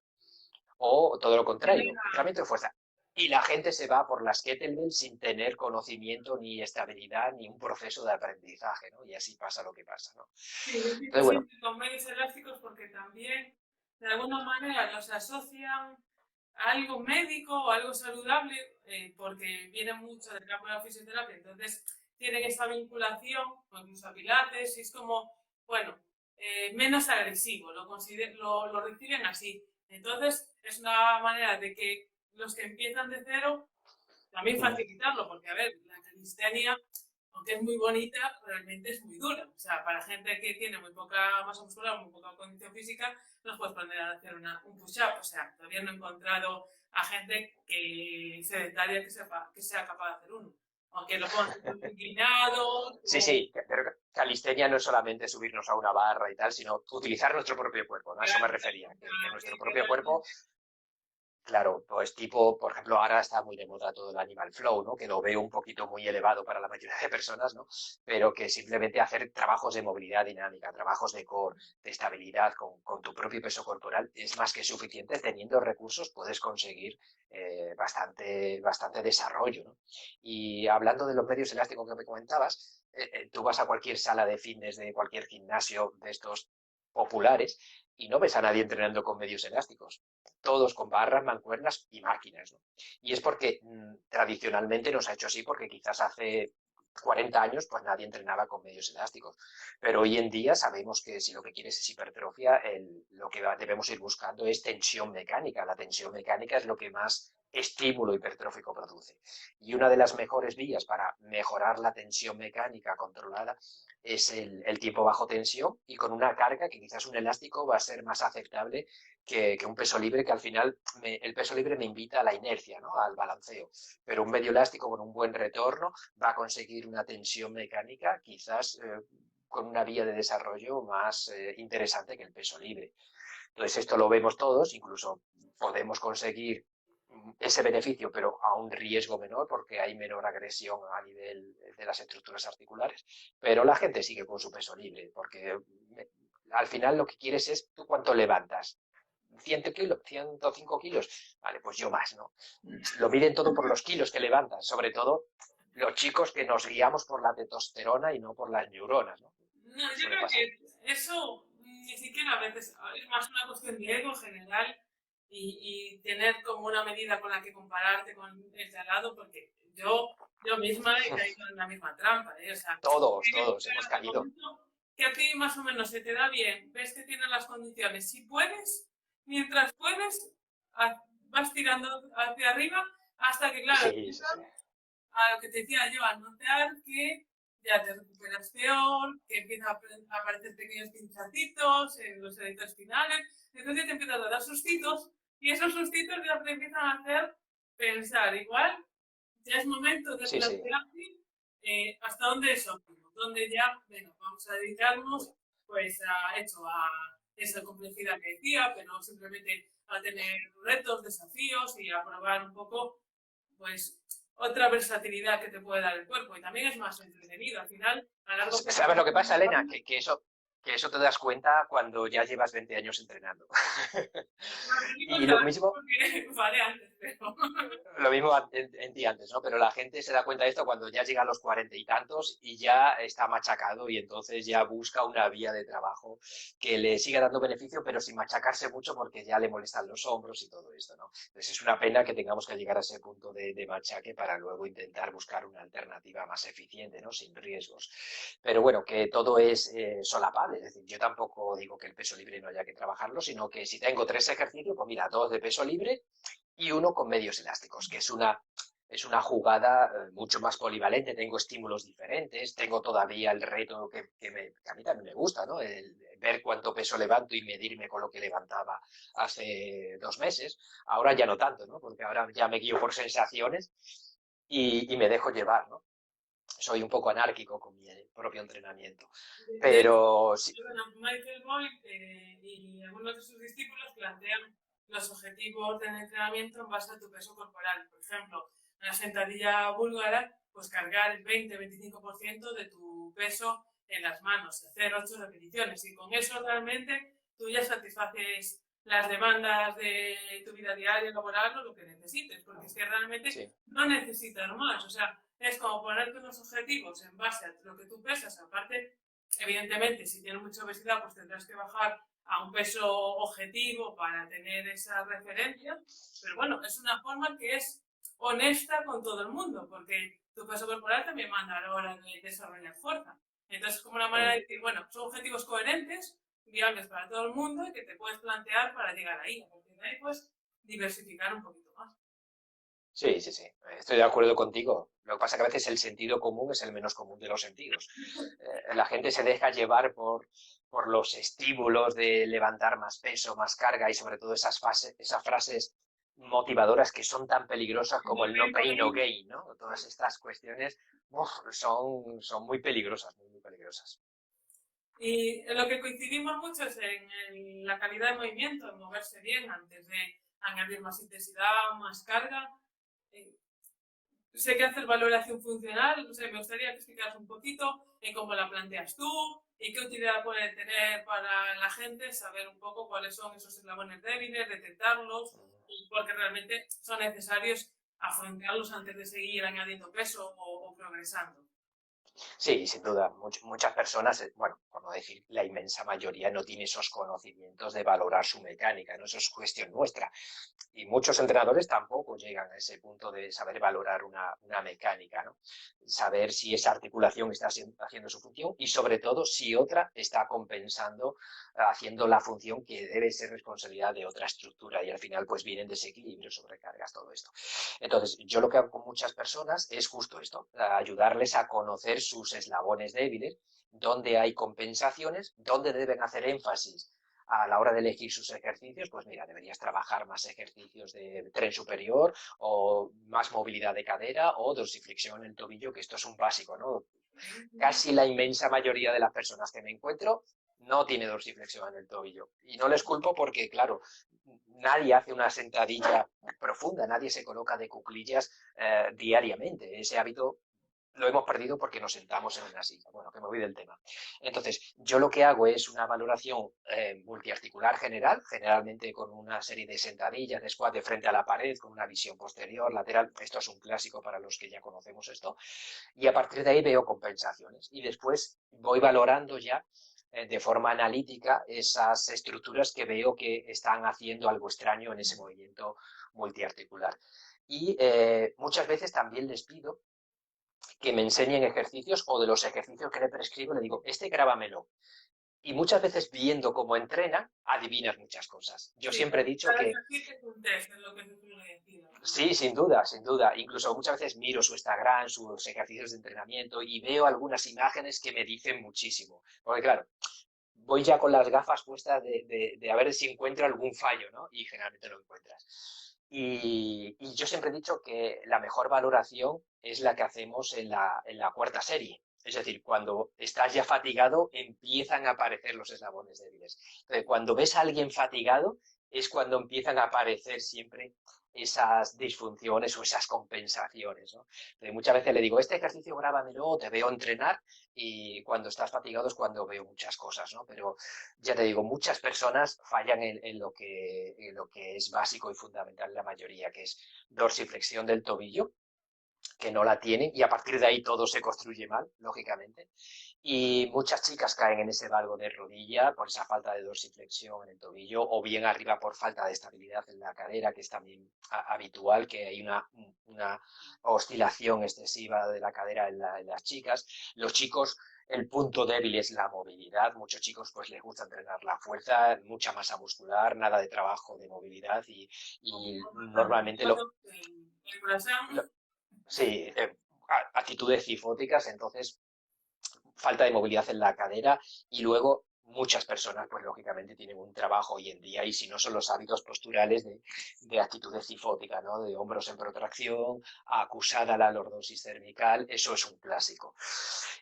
O todo lo contrario, entrenamiento de fuerza. Y la gente se va por las kettlebells sin tener conocimiento ni estabilidad ni un proceso de aprendizaje, ¿no? Y así pasa lo que pasa, ¿no? Sí, yo pienso Entonces, bueno, siempre con medios elásticos porque también de alguna manera los asocian a algo médico o algo saludable porque viene mucho del campo de la fisioterapia, entonces tienen esta vinculación con incluso a pilates y es como, bueno, menos agresivo, lo reciben así. Entonces es una manera de que los que empiezan de cero también facilitarlo, porque a ver, la calistenia aunque es muy bonita, realmente es muy dura. O sea, para gente que tiene muy poca masa muscular, muy poca condición física, no puedes poner a hacer un push-up. O sea, todavía no he encontrado a gente que sedentaria que sea capaz de hacer uno. Aunque lo pongan inclinados sí, sí, pero calistenia no es solamente subirnos a una barra y tal, sino utilizar nuestro propio cuerpo, ¿no? A eso me refería, que nuestro propio cuerpo. Claro, pues tipo, por ejemplo, ahora está muy de moda todo el Animal Flow, ¿no? Que lo veo un poquito muy elevado para la mayoría de personas, ¿no? Pero que simplemente hacer trabajos de movilidad dinámica, trabajos de core, de estabilidad con tu propio peso corporal es más que suficiente. Teniendo recursos puedes conseguir bastante desarrollo, ¿no? Y hablando de los medios elásticos que me comentabas, tú vas a cualquier sala de fitness, de cualquier gimnasio de estos populares y no ves a nadie entrenando con medios elásticos, todos con barras, mancuernas y máquinas, ¿no? Y es porque tradicionalmente nos ha hecho así, porque quizás hace 40 años pues nadie entrenaba con medios elásticos, pero hoy en día sabemos que si lo que quieres es hipertrofia, lo que debemos ir buscando es tensión mecánica. La tensión mecánica es lo que más estímulo hipertrófico produce. Y una de las mejores vías para mejorar la tensión mecánica controlada es el tiempo bajo tensión y con una carga que quizás un elástico va a ser más aceptable que un peso libre, que al final el peso libre me invita a la inercia, ¿no? Al balanceo. Pero un medio elástico con un buen retorno va a conseguir una tensión mecánica quizás con una vía de desarrollo más interesante que el peso libre. Entonces esto lo vemos todos, incluso podemos conseguir ese beneficio, pero a un riesgo menor porque hay menor agresión a nivel de las estructuras articulares, pero la gente sigue con su peso libre porque al final lo que quieres es tú cuánto levantas. 100 kilos, 105 kilos, vale, pues yo más, ¿no? Lo miden todo por los kilos que levantan, sobre todo los chicos que nos guiamos por la testosterona y no por las neuronas, ¿no? No, yo Suele creo pasar. que eso ni siquiera a veces es más una cuestión de ego general y tener como una medida con la que compararte con el de al lado, porque yo misma he caído en la misma trampa, ¿eh? O sea, Todos hemos el caído. momento que a ti más o menos se te da bien, ves que tienes las condiciones, si puedes, mientras puedes, vas tirando hacia arriba hasta que, claro, Sí, sí, sí. a lo que te decía yo, a notar que ya te recuperas peor, que empiezan a aparecer pequeños pinchacitos en los erectores finales, entonces te empiezan a dar sustitos y esos sustitos ya te empiezan a hacer pensar igual. ya es momento de Sí, sí. plantearte hasta dónde es óptimo, dónde ya, bueno, vamos a dedicarnos pues a hecho a esa complejidad que decía, pero simplemente a tener retos, desafíos y a probar un poco pues otra versatilidad que te puede dar el cuerpo y también es más entretenido al final a largo plazo. ¿Sabes lo que pasa, Elena? Que eso te das cuenta cuando ya llevas 20 años entrenando. Bueno, te digo Y ya lo mismo, porque vale antes, pero lo mismo en ti antes, ¿no? Pero la gente se da cuenta de esto cuando ya llega a los 40 y tantos y ya está machacado y entonces ya busca una vía de trabajo que le siga dando beneficio, pero sin machacarse mucho porque ya le molestan los hombros y todo esto, ¿no? Entonces es una pena que tengamos que llegar a ese punto de machaque para luego intentar buscar una alternativa más eficiente, ¿no? Sin riesgos. Pero bueno, que todo es solapable, es decir, yo tampoco digo que el peso libre no haya que trabajarlo, sino que si tengo 3 ejercicios, pues mira, 2 de peso libre y uno con medios elásticos, que es una jugada mucho más polivalente, tengo estímulos diferentes, tengo todavía el reto que a mí también me gusta, ¿no? El ver cuánto peso levanto y medirme con lo que levantaba hace 2 meses. Ahora ya no tanto, ¿no? Porque ahora ya me guío por sensaciones y me dejo llevar, ¿no? Soy un poco anárquico con mi propio entrenamiento. de hecho, Pero sí, bueno, Michael Boyd y algunos de sus discípulos plantean los objetivos del entrenamiento en base a tu peso corporal. Por ejemplo, en la sentadilla búlgara, pues cargar el 20-25% de tu peso en las manos, hacer 8 repeticiones y con eso realmente tú ya satisfaces las demandas de tu vida diaria, laboral o lo que necesites, porque es que realmente sí. no necesitas más. O sea, es como ponerte unos objetivos en base a lo que tú pesas. Aparte, evidentemente, si tienes mucha obesidad, pues tendrás que bajar a un peso objetivo para tener esa referencia. Pero bueno, es una forma que es honesta con todo el mundo, porque tu peso corporal también manda a la hora de desarrollar fuerza. Entonces, como una manera de decir, bueno, son objetivos coherentes, viables para todo el mundo y que te puedes plantear para llegar ahí. A partir de ahí, pues, diversificar un poquito más. Sí, sí, sí, estoy de acuerdo contigo. Lo que pasa es que a veces el sentido común es el menos común de los sentidos. La gente se deja llevar por los estímulos de levantar más peso, más carga y sobre todo esas frases motivadoras que son tan peligrosas como el no pain, no gain, ¿no? Todas estas cuestiones son muy peligrosas, muy, muy peligrosas. Y en lo que coincidimos mucho es en la calidad de movimiento, en moverse bien antes de añadir más intensidad, más carga. Eh, Sé que haces valoración funcional, no sé, me gustaría que explicaras un poquito en cómo la planteas tú y qué utilidad puede tener para la gente saber un poco cuáles son esos eslabones débiles, detectarlos y porque realmente son necesarios afrontarlos antes de seguir añadiendo peso o progresando. Sí, sin duda, muchas personas, bueno, por no decir la inmensa mayoría, no tiene esos conocimientos de valorar su mecánica, ¿no? Eso es cuestión nuestra. Y muchos entrenadores tampoco llegan a ese punto de saber valorar una mecánica, ¿no? Saber si esa articulación está haciendo su función y sobre todo si otra está compensando, haciendo la función que debe ser responsabilidad de otra estructura y al final pues vienen desequilibrios, sobrecargas, todo esto. Entonces, yo lo que hago con muchas personas es justo esto, ayudarles a conocer sus eslabones débiles, dónde hay compensaciones, dónde deben hacer énfasis a la hora de elegir sus ejercicios, pues mira, deberías trabajar más ejercicios de tren superior o más movilidad de cadera o dorsiflexión en el tobillo, que esto es un básico, ¿no? Casi la inmensa mayoría de las personas que me encuentro no tiene dorsiflexión en el tobillo. Y no les culpo porque, claro, nadie hace una sentadilla profunda, nadie se coloca de cuclillas diariamente. Ese hábito lo hemos perdido porque nos sentamos en una silla. Bueno, que me voy del tema. Entonces, yo lo que hago es una valoración multiarticular general, generalmente con una serie de sentadillas, de squat de frente a la pared, con una visión posterior, lateral. Esto es un clásico para los que ya conocemos esto. Y a partir de ahí veo compensaciones. Y después voy valorando ya de forma analítica esas estructuras que veo que están haciendo algo extraño en ese movimiento multiarticular. Y muchas veces también les pido que me enseñen ejercicios o de los ejercicios que le prescribo le digo, este grábamelo. Y muchas veces viendo cómo entrena, adivinas muchas cosas. Yo Sí, siempre he dicho cada que ejercicio es un test, es lo que se suele decir al final. sí, sin duda, sin duda. Incluso muchas veces miro su Instagram, sus ejercicios de entrenamiento y veo algunas imágenes que me dicen muchísimo. Porque claro, voy ya con las gafas puestas de a ver si encuentro algún fallo, ¿no? Y generalmente lo encuentras. Y yo siempre he dicho que la mejor valoración es la que hacemos en la cuarta serie. Es decir, cuando estás ya fatigado, empiezan a aparecer los eslabones débiles. Entonces, cuando ves a alguien fatigado, es cuando empiezan a aparecer siempre esas disfunciones o esas compensaciones, ¿no? Entonces, muchas veces le digo, este ejercicio grábamelo, te veo entrenar, y cuando estás fatigado es cuando veo muchas cosas, ¿no? Pero ya te digo, muchas personas fallan en lo que es básico y fundamental, la mayoría, que es dorsiflexión del tobillo, que no la tienen, y a partir de ahí todo se construye mal, lógicamente. Y muchas chicas caen en ese valgo de rodilla por esa falta de dorsiflexión en el tobillo, o bien arriba por falta de estabilidad en la cadera, que es también habitual, que hay una oscilación excesiva de la cadera en las chicas. Los chicos, el punto débil es la movilidad. Muchos chicos pues les gusta entrenar la fuerza, mucha masa muscular, nada de trabajo de movilidad, y normalmente lo, sí, actitudes cifóticas, entonces falta de movilidad en la cadera, y luego muchas personas, pues lógicamente tienen un trabajo hoy en día, y si no son los hábitos posturales de actitudes cifóticas, ¿no? De hombros en protracción, acusada la lordosis cervical, eso es un clásico.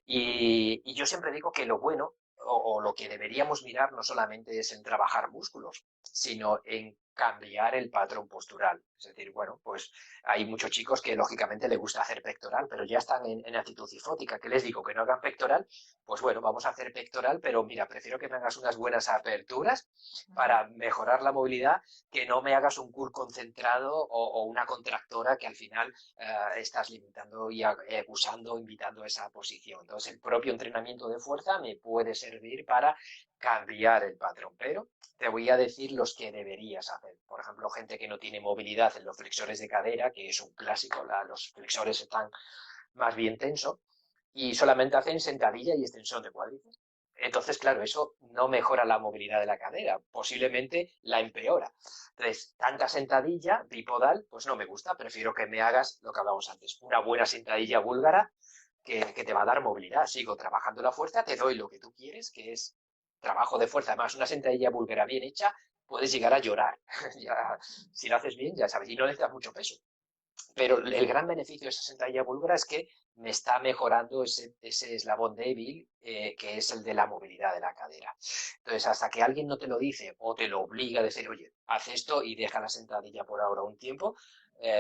Y yo siempre digo que lo bueno o lo que deberíamos mirar no solamente es en trabajar músculos, sino en cambiar el patrón postural. Es decir, bueno, pues hay muchos chicos que lógicamente les gusta hacer pectoral, pero ya están en actitud cifótica. ¿Qué les digo? Que no hagan pectoral. Pues bueno, vamos a hacer pectoral, pero mira, prefiero que me hagas unas buenas aperturas para mejorar la movilidad, que no me hagas un curl concentrado o una contractora que al final estás limitando y acusando, invitando a esa posición. Entonces, el propio entrenamiento de fuerza me puede servir para cambiar el patrón, pero te voy a decir los que deberías hacer. Por ejemplo, gente que no tiene movilidad en los flexores de cadera, que es un clásico, los flexores están más bien tensos, y solamente hacen sentadilla y extensión de cuádriceps. Entonces, claro, eso no mejora la movilidad de la cadera, posiblemente la empeora. Entonces, tanta sentadilla bipodal, pues no me gusta, prefiero que me hagas lo que hablábamos antes, una buena sentadilla búlgara que te va a dar movilidad. Sigo trabajando la fuerza, te doy lo que tú quieres, que es trabajo de fuerza. Además, una sentadilla búlgara bien hecha, puedes llegar a llorar. Ya, si lo haces bien, ya sabes, y no necesitas mucho peso. Pero el gran beneficio de esa sentadilla búlgara es que me está mejorando ese eslabón débil, que es el de la movilidad de la cadera. Entonces, hasta que alguien no te lo dice o te lo obliga a decir, oye, haz esto y deja la sentadilla por ahora un tiempo,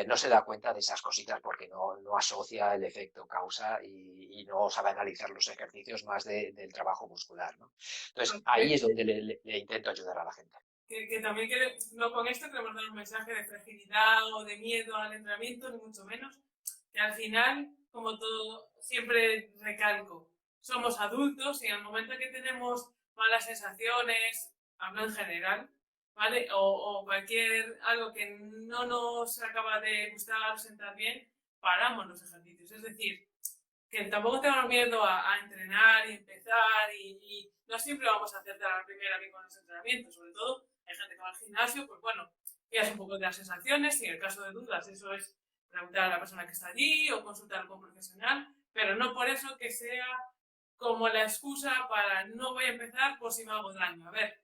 no se da cuenta de esas cositas, porque no asocia el efecto causa, y no sabe analizar los ejercicios más del trabajo muscular, ¿no? Entonces, ahí es donde le intento ayudar a la gente. Que también no con esto queremos dar un mensaje de fragilidad o de miedo al entrenamiento, ni mucho menos, que al final, como todo, siempre recalco, somos adultos y en el momento que tenemos malas sensaciones, hablo en general, ¿vale? O cualquier algo que no nos acaba de gustar, sentar bien, paramos los ejercicios. Es decir, que tampoco tengamos miedo a entrenar y empezar, y no siempre vamos a acertar a la primera bien con los entrenamientos. Sobre todo hay gente que va al gimnasio, pues bueno, que es un poco de las sensaciones, y en el caso de dudas eso es preguntar a la persona que está allí o consultar con un profesional, pero no por eso que sea como la excusa para no voy a empezar por si me hago daño. A ver,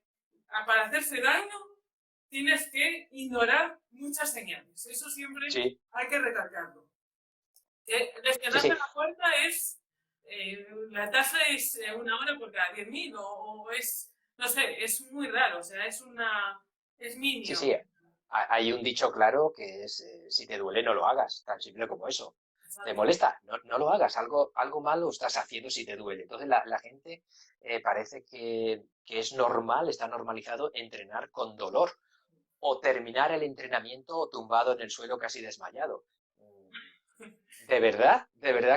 para hacerse daño tienes que ignorar muchas señales, eso siempre Sí, hay que recalcarlo. Que sí, lesionarse sí, la puerta es, la tasa es 1 hora por cada 10.000 o es, no sé, es muy raro, o sea, es sí, mínimo. sí. Hay un dicho claro que es, si te duele, no lo hagas, tan simple como eso. ¿Te Exacto. molesta? No lo hagas, algo malo estás haciendo si te duele. Entonces la gente parece que es normal, está normalizado entrenar con dolor, o terminar el entrenamiento tumbado en el suelo casi desmayado. ¿De verdad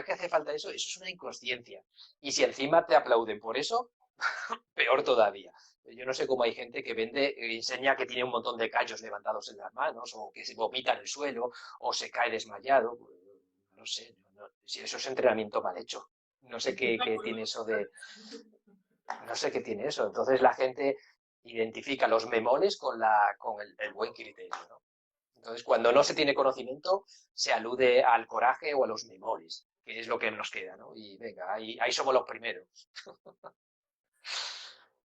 que hace falta eso? Eso es una inconsciencia. Y si encima te aplauden por eso, peor todavía. Yo no sé cómo hay gente que vende, enseña que tiene un montón de callos levantados en las manos, o que se vomita en el suelo, o se cae desmayado. No sé, si eso es entrenamiento mal hecho. No sé qué tiene eso de... No sé qué tiene eso. Entonces la gente identifica los memoles con el buen criterio, ¿no? Entonces, cuando no se tiene conocimiento, se alude al coraje o a los memoles, que es lo que nos queda, ¿no? Y venga, ahí somos los primeros.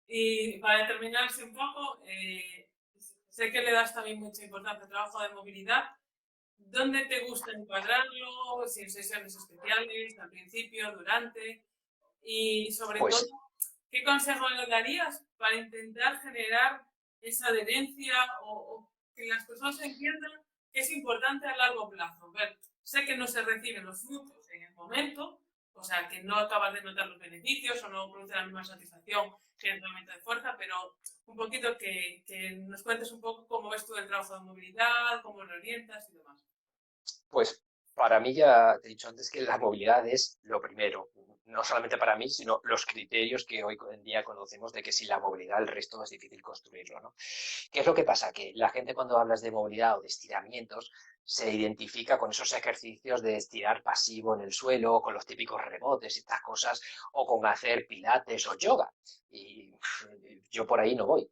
Y para determinarse un poco, sé que le das también mucha importancia al trabajo de movilidad. ¿Dónde te gusta encuadrarlo? Si en sesiones especiales, al principio, durante. Y sobre todo, Pues, ¿qué consejo le darías para intentar generar esa adherencia o que las personas entiendan que es importante a largo plazo? Ver, sé que no se reciben los frutos en el momento, o sea, que no acabas de notar los beneficios o no produce la misma satisfacción que el entrenamiento de fuerza, pero un poquito que nos cuentes un poco cómo ves tú el trabajo de movilidad, cómo lo orientas y demás. pues para mí ya te he dicho antes que la movilidad es lo primero, no solamente para mí, sino los criterios que hoy en día conocemos de que sin la movilidad el resto es difícil construirlo, ¿no? ¿Qué es lo que pasa? Que la gente cuando hablas de movilidad o de estiramientos se identifica con esos ejercicios de estirar pasivo en el suelo, con los típicos rebotes y estas cosas, o con hacer pilates o yoga. Y yo por ahí no voy.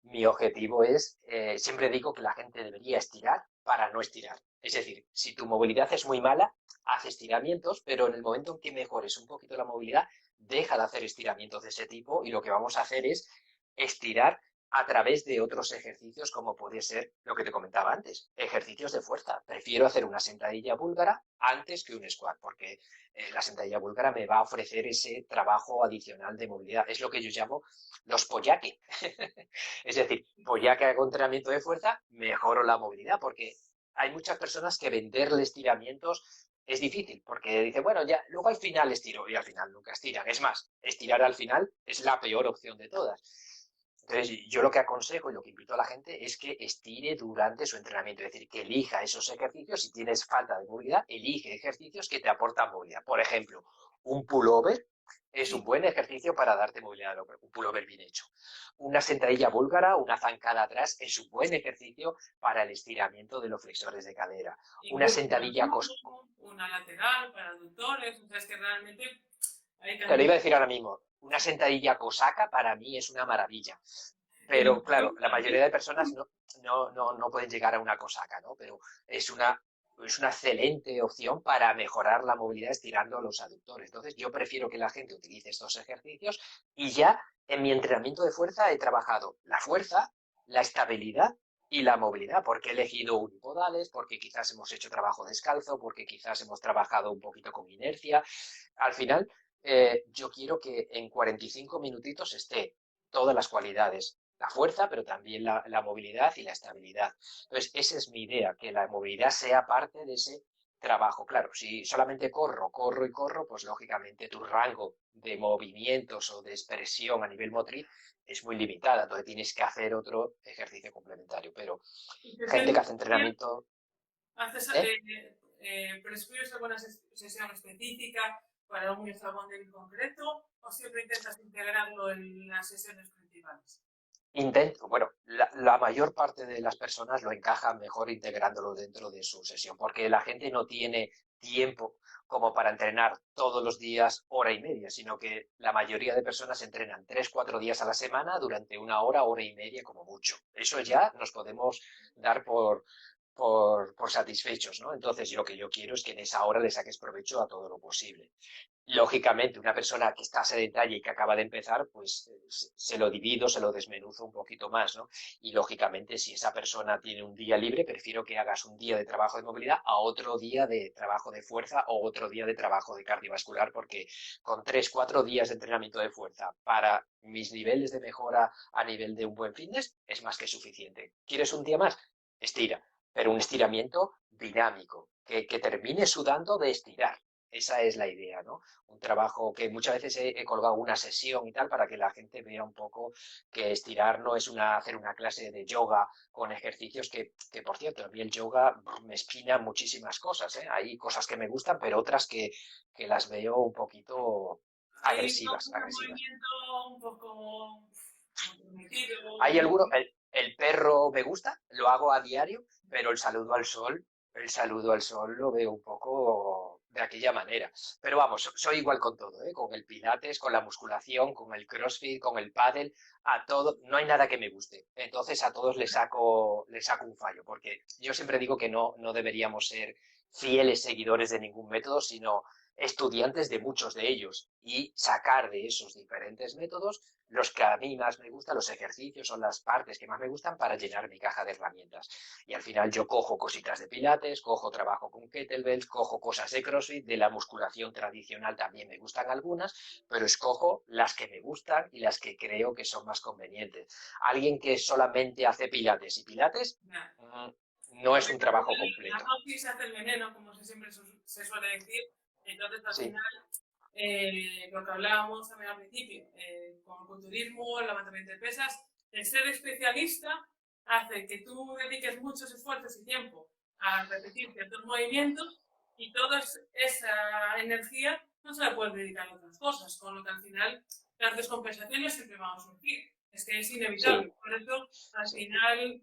Mi objetivo es, siempre digo que la gente debería estirar para no estirar. Es decir, si tu movilidad es muy mala, haz estiramientos, pero en el momento en que mejores un poquito la movilidad, deja de hacer estiramientos de ese tipo y lo que vamos a hacer es estirar a través de otros ejercicios como puede ser lo que te comentaba antes, ejercicios de fuerza. Prefiero hacer una sentadilla búlgara antes que un squat, porque la sentadilla búlgara me va a ofrecer ese trabajo adicional de movilidad. Es lo que yo llamo los pollaque. Es decir, pollaque hago entrenamiento de fuerza, mejoro la movilidad, porque hay muchas personas que venderle estiramientos es difícil, porque dice, bueno, ya, luego al final estiro, y al final nunca estiran. Es más, estirar al final es la peor opción de todas. Entonces, yo lo que aconsejo y lo que invito a la gente es que estire durante su entrenamiento, es decir, que elija esos ejercicios. Si tienes falta de movilidad, elige ejercicios que te aportan movilidad. Por ejemplo, un pullover es un Sí, buen ejercicio para darte movilidad, un pullover bien hecho. Una sentadilla búlgara, una zancada atrás, es un buen ejercicio para el estiramiento de los flexores de cadera. Una incluso una sentadilla una lateral para aductores, o sea, es que realmente hay te lo cantidad. iba a decir ahora mismo, una sentadilla cosaca para mí es una maravilla. En Pero claro, YouTube la mayoría también. de personas no pueden llegar a una cosaca, ¿no? Pero es una excelente opción para mejorar la movilidad estirando los aductores. Entonces, yo prefiero que la gente utilice estos ejercicios y ya en mi entrenamiento de fuerza he trabajado la fuerza, la estabilidad y la movilidad, porque he elegido unipodales, porque quizás hemos hecho trabajo descalzo, porque quizás hemos trabajado un poquito con inercia. Al final, yo quiero que en 45 minutitos esté todas las cualidades, la fuerza, pero también la movilidad y la estabilidad. Entonces, esa es mi idea, que la movilidad sea parte de ese trabajo. Claro, si solamente corro y corro, pues lógicamente tu rango de movimientos o de expresión a nivel motriz es muy limitada, entonces tienes que hacer otro ejercicio complementario. Pero ¿Y te gente que sientes hace bien? entrenamiento, ¿Haces, ¿eh? prescribes alguna sesión específica para algún eslabón en concreto o siempre intentas integrarlo en las sesiones principales? Intento, bueno, la mayor parte de las personas lo encajan mejor integrándolo dentro de su sesión, porque la gente no tiene tiempo como para entrenar todos los días hora y media, sino que la mayoría de personas entrenan 3, 4 días a la semana durante una hora, hora y media como mucho. Eso ya nos podemos dar por satisfechos, ¿no? Entonces, lo que yo quiero es que en esa hora le saques provecho a todo lo posible. Lógicamente, una persona que está sedentaria y que acaba de empezar, pues se lo divido, se lo desmenuzo un poquito más, ¿no? Y lógicamente, si esa persona tiene un día libre, prefiero que hagas un día de trabajo de movilidad a otro día de trabajo de fuerza o otro día de trabajo de cardiovascular, porque con 3, 4 días de entrenamiento de fuerza para mis niveles de mejora a nivel de un buen fitness es más que suficiente. ¿Quieres un día más? Estira, pero un estiramiento dinámico, que termine sudando de estirar. Esa es la idea, ¿no? Un trabajo que muchas veces he colgado una sesión y tal para que la gente vea un poco que estirar no es hacer una clase de yoga con ejercicios que, por cierto, a mí el yoga me espina muchísimas cosas, ¿eh? Hay cosas que me gustan, pero otras que las veo un poquito Hay agresivas, un agresivas. movimiento un poco Hay comprometido. alguno, el perro me gusta, lo hago a diario, pero el saludo al sol lo veo un poco de aquella manera. Pero vamos, soy igual con todo, ¿eh? Con el pilates, con la musculación, con el crossfit, con el pádel, a todo, no hay nada que me guste. Entonces a todos les saco un fallo, porque yo siempre digo que no deberíamos ser fieles seguidores de ningún método, sino estudiantes de muchos de ellos y sacar de esos diferentes métodos los que a mí más me gustan, los ejercicios son las partes que más me gustan para llenar mi caja de herramientas. Y al final yo cojo cositas de pilates, cojo trabajo con kettlebells, cojo cosas de CrossFit, de la musculación tradicional también me gustan algunas, pero escojo las que me gustan y las que creo que son más convenientes. Alguien que solamente hace pilates y pilates Ya. no es Porque un al trabajo final la completo. dosis hace el veneno, como siempre se suele decir. Entonces, al Sí, final, lo que hablábamos también al principio, con el culturismo, el levantamiento de pesas, el ser especialista hace que tú dediques muchos esfuerzos y tiempo a repetir ciertos movimientos y toda esa energía no se la puedes dedicar a otras cosas, con lo que al final las descompensaciones siempre van a surgir. Es que es inevitable. sí, Por eso, al sí. final,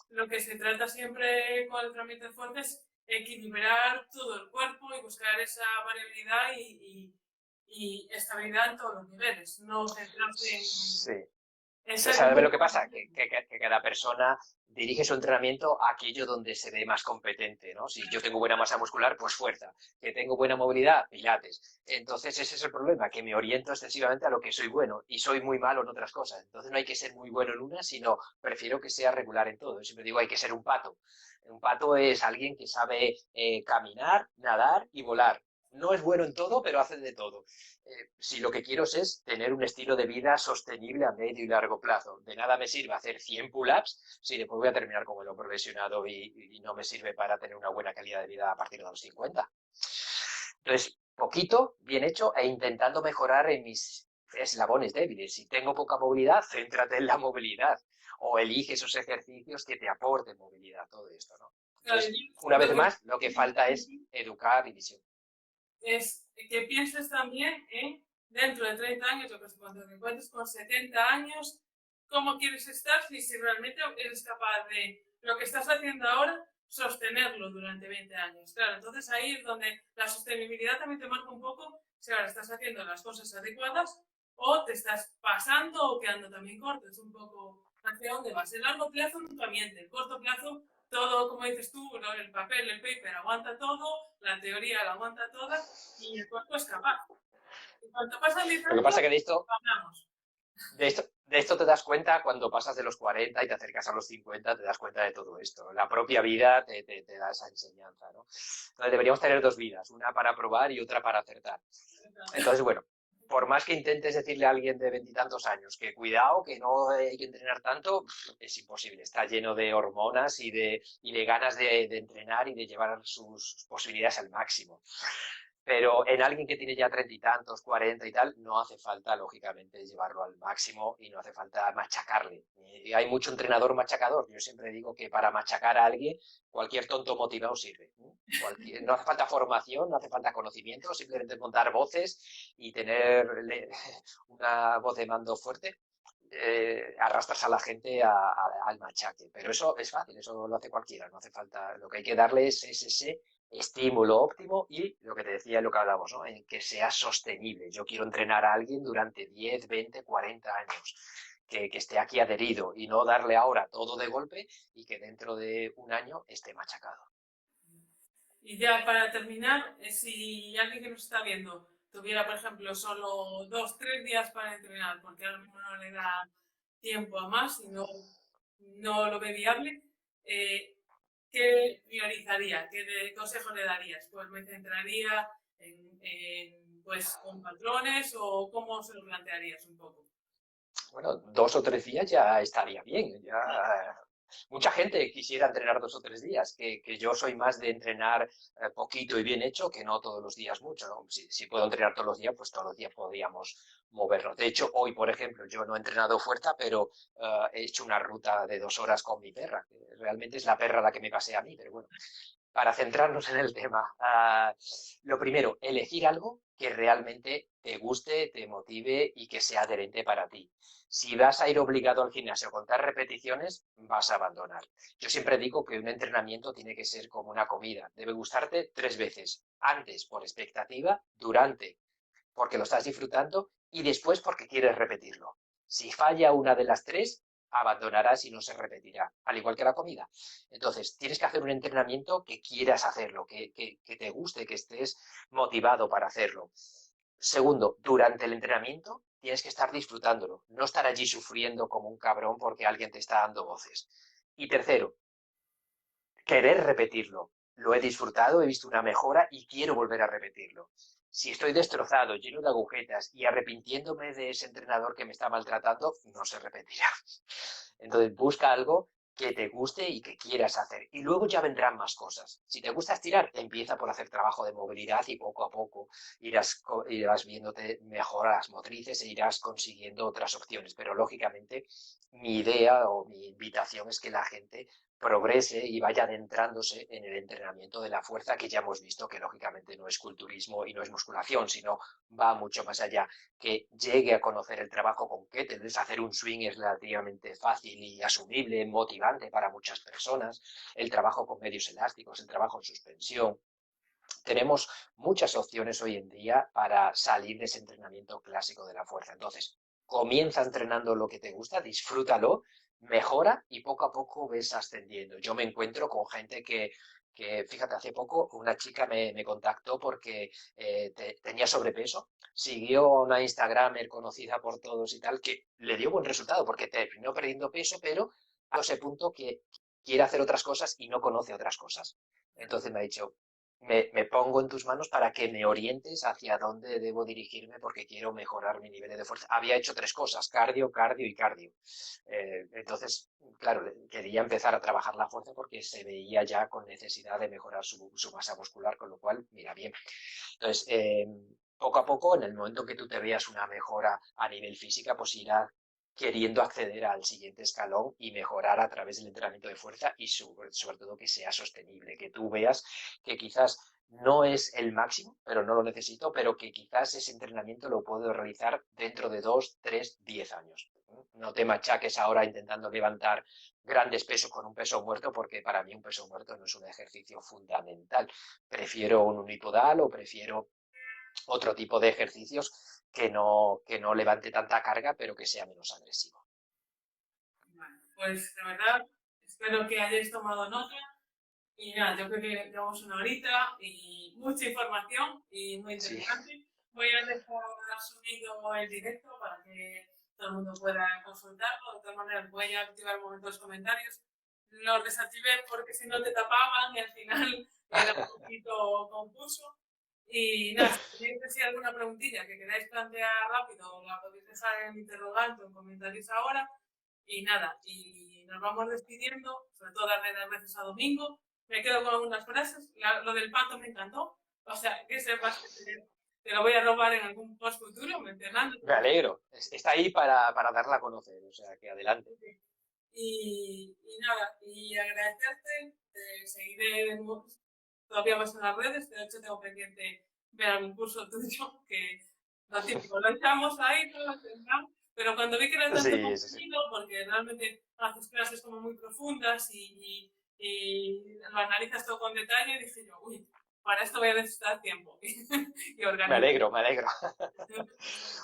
lo que se trata siempre con el entrenamiento fuerte es equilibrar todo el cuerpo y buscar esa variabilidad y estabilidad en todos los niveles, no centrarse Sí. en ser ¿Sabes muy lo que pasa? bueno. Que cada persona dirige su entrenamiento a aquello donde se ve más competente, ¿no? Si yo tengo buena masa muscular, pues fuerza. Que tengo buena movilidad, pilates. Entonces ese es el problema, que me oriento excesivamente a lo que soy bueno y soy muy malo en otras cosas. Entonces no hay que ser muy bueno en una, sino prefiero que sea regular en todo. Yo siempre digo, hay que ser un pato. Un pato es alguien que sabe caminar, nadar y volar. No es bueno en todo, pero hace de todo. Si lo que quiero es tener un estilo de vida sostenible a medio y largo plazo. De nada me sirve hacer 100 pull-ups si después voy a terminar como el hombre lesionado y no me sirve para tener una buena calidad de vida a partir de los 50. Entonces, poquito, bien hecho e intentando mejorar en mis eslabones débiles. Si tengo poca movilidad, céntrate en la movilidad o elige esos ejercicios que te aporten movilidad, todo esto, ¿no? Claro, Entonces, yo una lo vez que más, lo que falta es educar y visión. es que pienses también en dentro de 30 años o cuando te encuentres con 70 años, cómo quieres estar si realmente eres capaz de lo que estás haciendo ahora sostenerlo durante 20 años. Claro, entonces ahí es donde la sostenibilidad también te marca un poco si ahora estás haciendo las cosas adecuadas o te estás pasando o quedando también corto. Es un poco hacia dónde vas. El largo plazo nunca miente, el corto plazo todo, como dices tú, el papel, el paper aguanta todo, la teoría la aguanta toda y el cuerpo es capaz. En cuanto pasan 10 Lo que años, pasa es que vamos. de esto te das cuenta cuando pasas de los 40 y te acercas a los 50, te das cuenta de todo esto. La propia vida te da esa enseñanza, ¿no? Entonces deberíamos tener dos vidas, una para probar y otra para acertar. Entonces, bueno, por más que intentes decirle a alguien de veintitantos años que cuidado, que no hay que entrenar tanto, es imposible. Está lleno de hormonas y de ganas de entrenar y de llevar sus posibilidades al máximo. Pero en alguien que tiene ya treinta y tantos, cuarenta y tal, no hace falta, lógicamente, llevarlo al máximo y no hace falta machacarle. Y hay mucho entrenador machacador. Yo siempre digo que para machacar a alguien, cualquier tonto motivado sirve. No hace falta formación, no hace falta conocimiento, simplemente montar voces y tener una voz de mando fuerte. Arrastras a la gente al machaque. Pero eso es fácil, eso lo hace cualquiera, no hace falta. Lo que hay que darle es ese estímulo óptimo y lo que te decía, lo que hablamos, ¿no? En que sea sostenible. Yo quiero entrenar a alguien durante 10, 20, 40 años, que esté aquí adherido y no darle ahora todo de golpe y que dentro de un año esté machacado. Y ya para terminar, si alguien que nos está viendo tuviera, por ejemplo, solo 2, 3 días para entrenar, porque ahora mismo no le da tiempo a más y no lo ve viable, eh, ¿qué priorizaría? ¿Qué consejo le darías? Pues me centraría pues con patrones o cómo se lo plantearías un poco. Bueno, 2 o 3 días ya estaría bien. Ya, mucha gente quisiera entrenar 2 o 3 días, que yo soy más de entrenar poquito y bien hecho que no todos los días mucho, ¿no? Si puedo entrenar todos los días, pues todos los días podríamos movernos. De hecho, hoy, por ejemplo, yo no he entrenado fuerza, pero he hecho una ruta de 2 horas con mi perra, que realmente es la perra la que me pasea a mí, pero bueno, para centrarnos en el tema, lo primero, elegir algo que realmente te guste, te motive y que sea adherente para ti. Si vas a ir obligado al gimnasio a contar repeticiones, vas a abandonar. Yo siempre digo que un entrenamiento tiene que ser como una comida. Debe gustarte 3 veces. Antes por expectativa, durante porque lo estás disfrutando y después porque quieres repetirlo. Si falla una de las tres, abandonarás y no se repetirá, al igual que la comida. Entonces, tienes que hacer un entrenamiento que quieras hacerlo, que te guste, que estés motivado para hacerlo. Segundo, durante el entrenamiento tienes que estar disfrutándolo, no estar allí sufriendo como un cabrón porque alguien te está dando voces. Y tercero, querer repetirlo. Lo he disfrutado, he visto una mejora y quiero volver a repetirlo. Si estoy destrozado, lleno de agujetas y arrepintiéndome de ese entrenador que me está maltratando, no se repetirá. Entonces busca algo que te guste y que quieras hacer. Y luego ya vendrán más cosas. Si te gusta estirar, empieza por hacer trabajo de movilidad y poco a poco irás viéndote mejor a las motrices e irás consiguiendo otras opciones. Pero lógicamente mi idea o mi invitación es que la gente progrese y vaya adentrándose en el entrenamiento de la fuerza, que ya hemos visto que lógicamente no es culturismo y no es musculación, sino va mucho más allá, que llegue a conocer el trabajo con kettlebells. Hacer un swing es relativamente fácil y asumible, motivante para muchas personas, el trabajo con medios elásticos, el trabajo en suspensión. Tenemos muchas opciones hoy en día para salir de ese entrenamiento clásico de la fuerza. Entonces, comienza entrenando lo que te gusta, disfrútalo, mejora y poco a poco ves ascendiendo. Yo me encuentro con gente fíjate, hace poco una chica me contactó porque tenía sobrepeso, siguió a una Instagramer conocida por todos y tal, que le dio buen resultado porque terminó perdiendo peso, pero a ese punto que quiere hacer otras cosas y no conoce otras cosas. Entonces me ha dicho, me pongo en tus manos para que me orientes hacia dónde debo dirigirme porque quiero mejorar mi nivel de fuerza. Había hecho 3 cosas, cardio, cardio y cardio. Entonces, claro, quería empezar a trabajar la fuerza porque se veía ya con necesidad de mejorar su masa muscular, con lo cual, mira, bien. Entonces, poco a poco, en el momento que tú te veas una mejora a nivel física, pues irá queriendo acceder al siguiente escalón y mejorar a través del entrenamiento de fuerza y sobre todo que sea sostenible, que tú veas que quizás no es el máximo, pero no lo necesito, pero que quizás ese entrenamiento lo puedo realizar dentro de 2, 3, 10 años. No te machaques ahora intentando levantar grandes pesos con un peso muerto, porque para mí un peso muerto no es un ejercicio fundamental. Prefiero un unipodal o prefiero otro tipo de ejercicios que no levante tanta carga, pero que sea menos agresivo. Bueno, pues de verdad, espero que hayáis tomado nota. Y nada, yo creo que llevamos una horita y mucha información y muy Sí, interesante. Voy a dejar subido el directo para que todo el mundo pueda consultarlo. De todas maneras, voy a activar un momento los comentarios. Los desactivé porque si no te tapaban y al final era un poquito confuso. Y nada, si tenéis así alguna preguntilla que queráis plantear rápido, la podéis dejar en interrogante o en comentarios ahora. Y nada, y nos vamos despidiendo, sobre todo darle las gracias a Domingo. Me quedo con algunas frases. Lo del pato me encantó. O sea, que sepas que te lo voy a robar en algún post futuro mencionando. me alegro. Está ahí para darla a conocer, o sea, que adelante. Y nada, y agradecerte, te seguiré todavía más en las redes, de hecho tengo pendiente ver algún curso tuyo, que lo típico, lo echamos ahí, todo lo tendrán, pero cuando vi que era tanto Sí, sí, sí. contenido, porque realmente haces clases como muy profundas y lo analizas todo con detalle, dije yo, uy, para esto voy a necesitar tiempo y Me organizar. alegro, me alegro.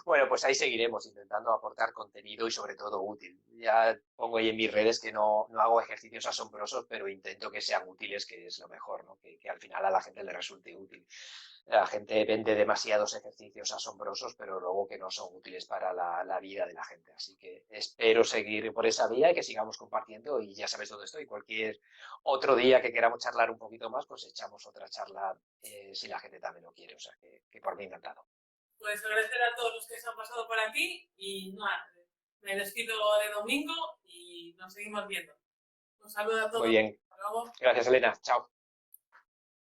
Bueno, pues ahí seguiremos intentando aportar contenido y sobre todo útil. Ya pongo ahí en mis redes que no hago ejercicios asombrosos, pero intento que sean útiles, que es lo mejor, ¿no? Que al final a la gente le resulte útil. La gente vende demasiados ejercicios asombrosos, pero luego que no son útiles para la vida de la gente. Así que espero seguir por esa vía y que sigamos compartiendo y ya sabes dónde estoy. Cualquier otro día que queramos charlar un poquito más, pues echamos otra charla si la gente también lo quiere. O sea, que por mí encantado. Pues agradecer a todos los que se han pasado por aquí y nada, me despido de Domingo y nos seguimos viendo. Un saludo a Muy todos. bien. Hasta luego. Gracias, Elena. Chao.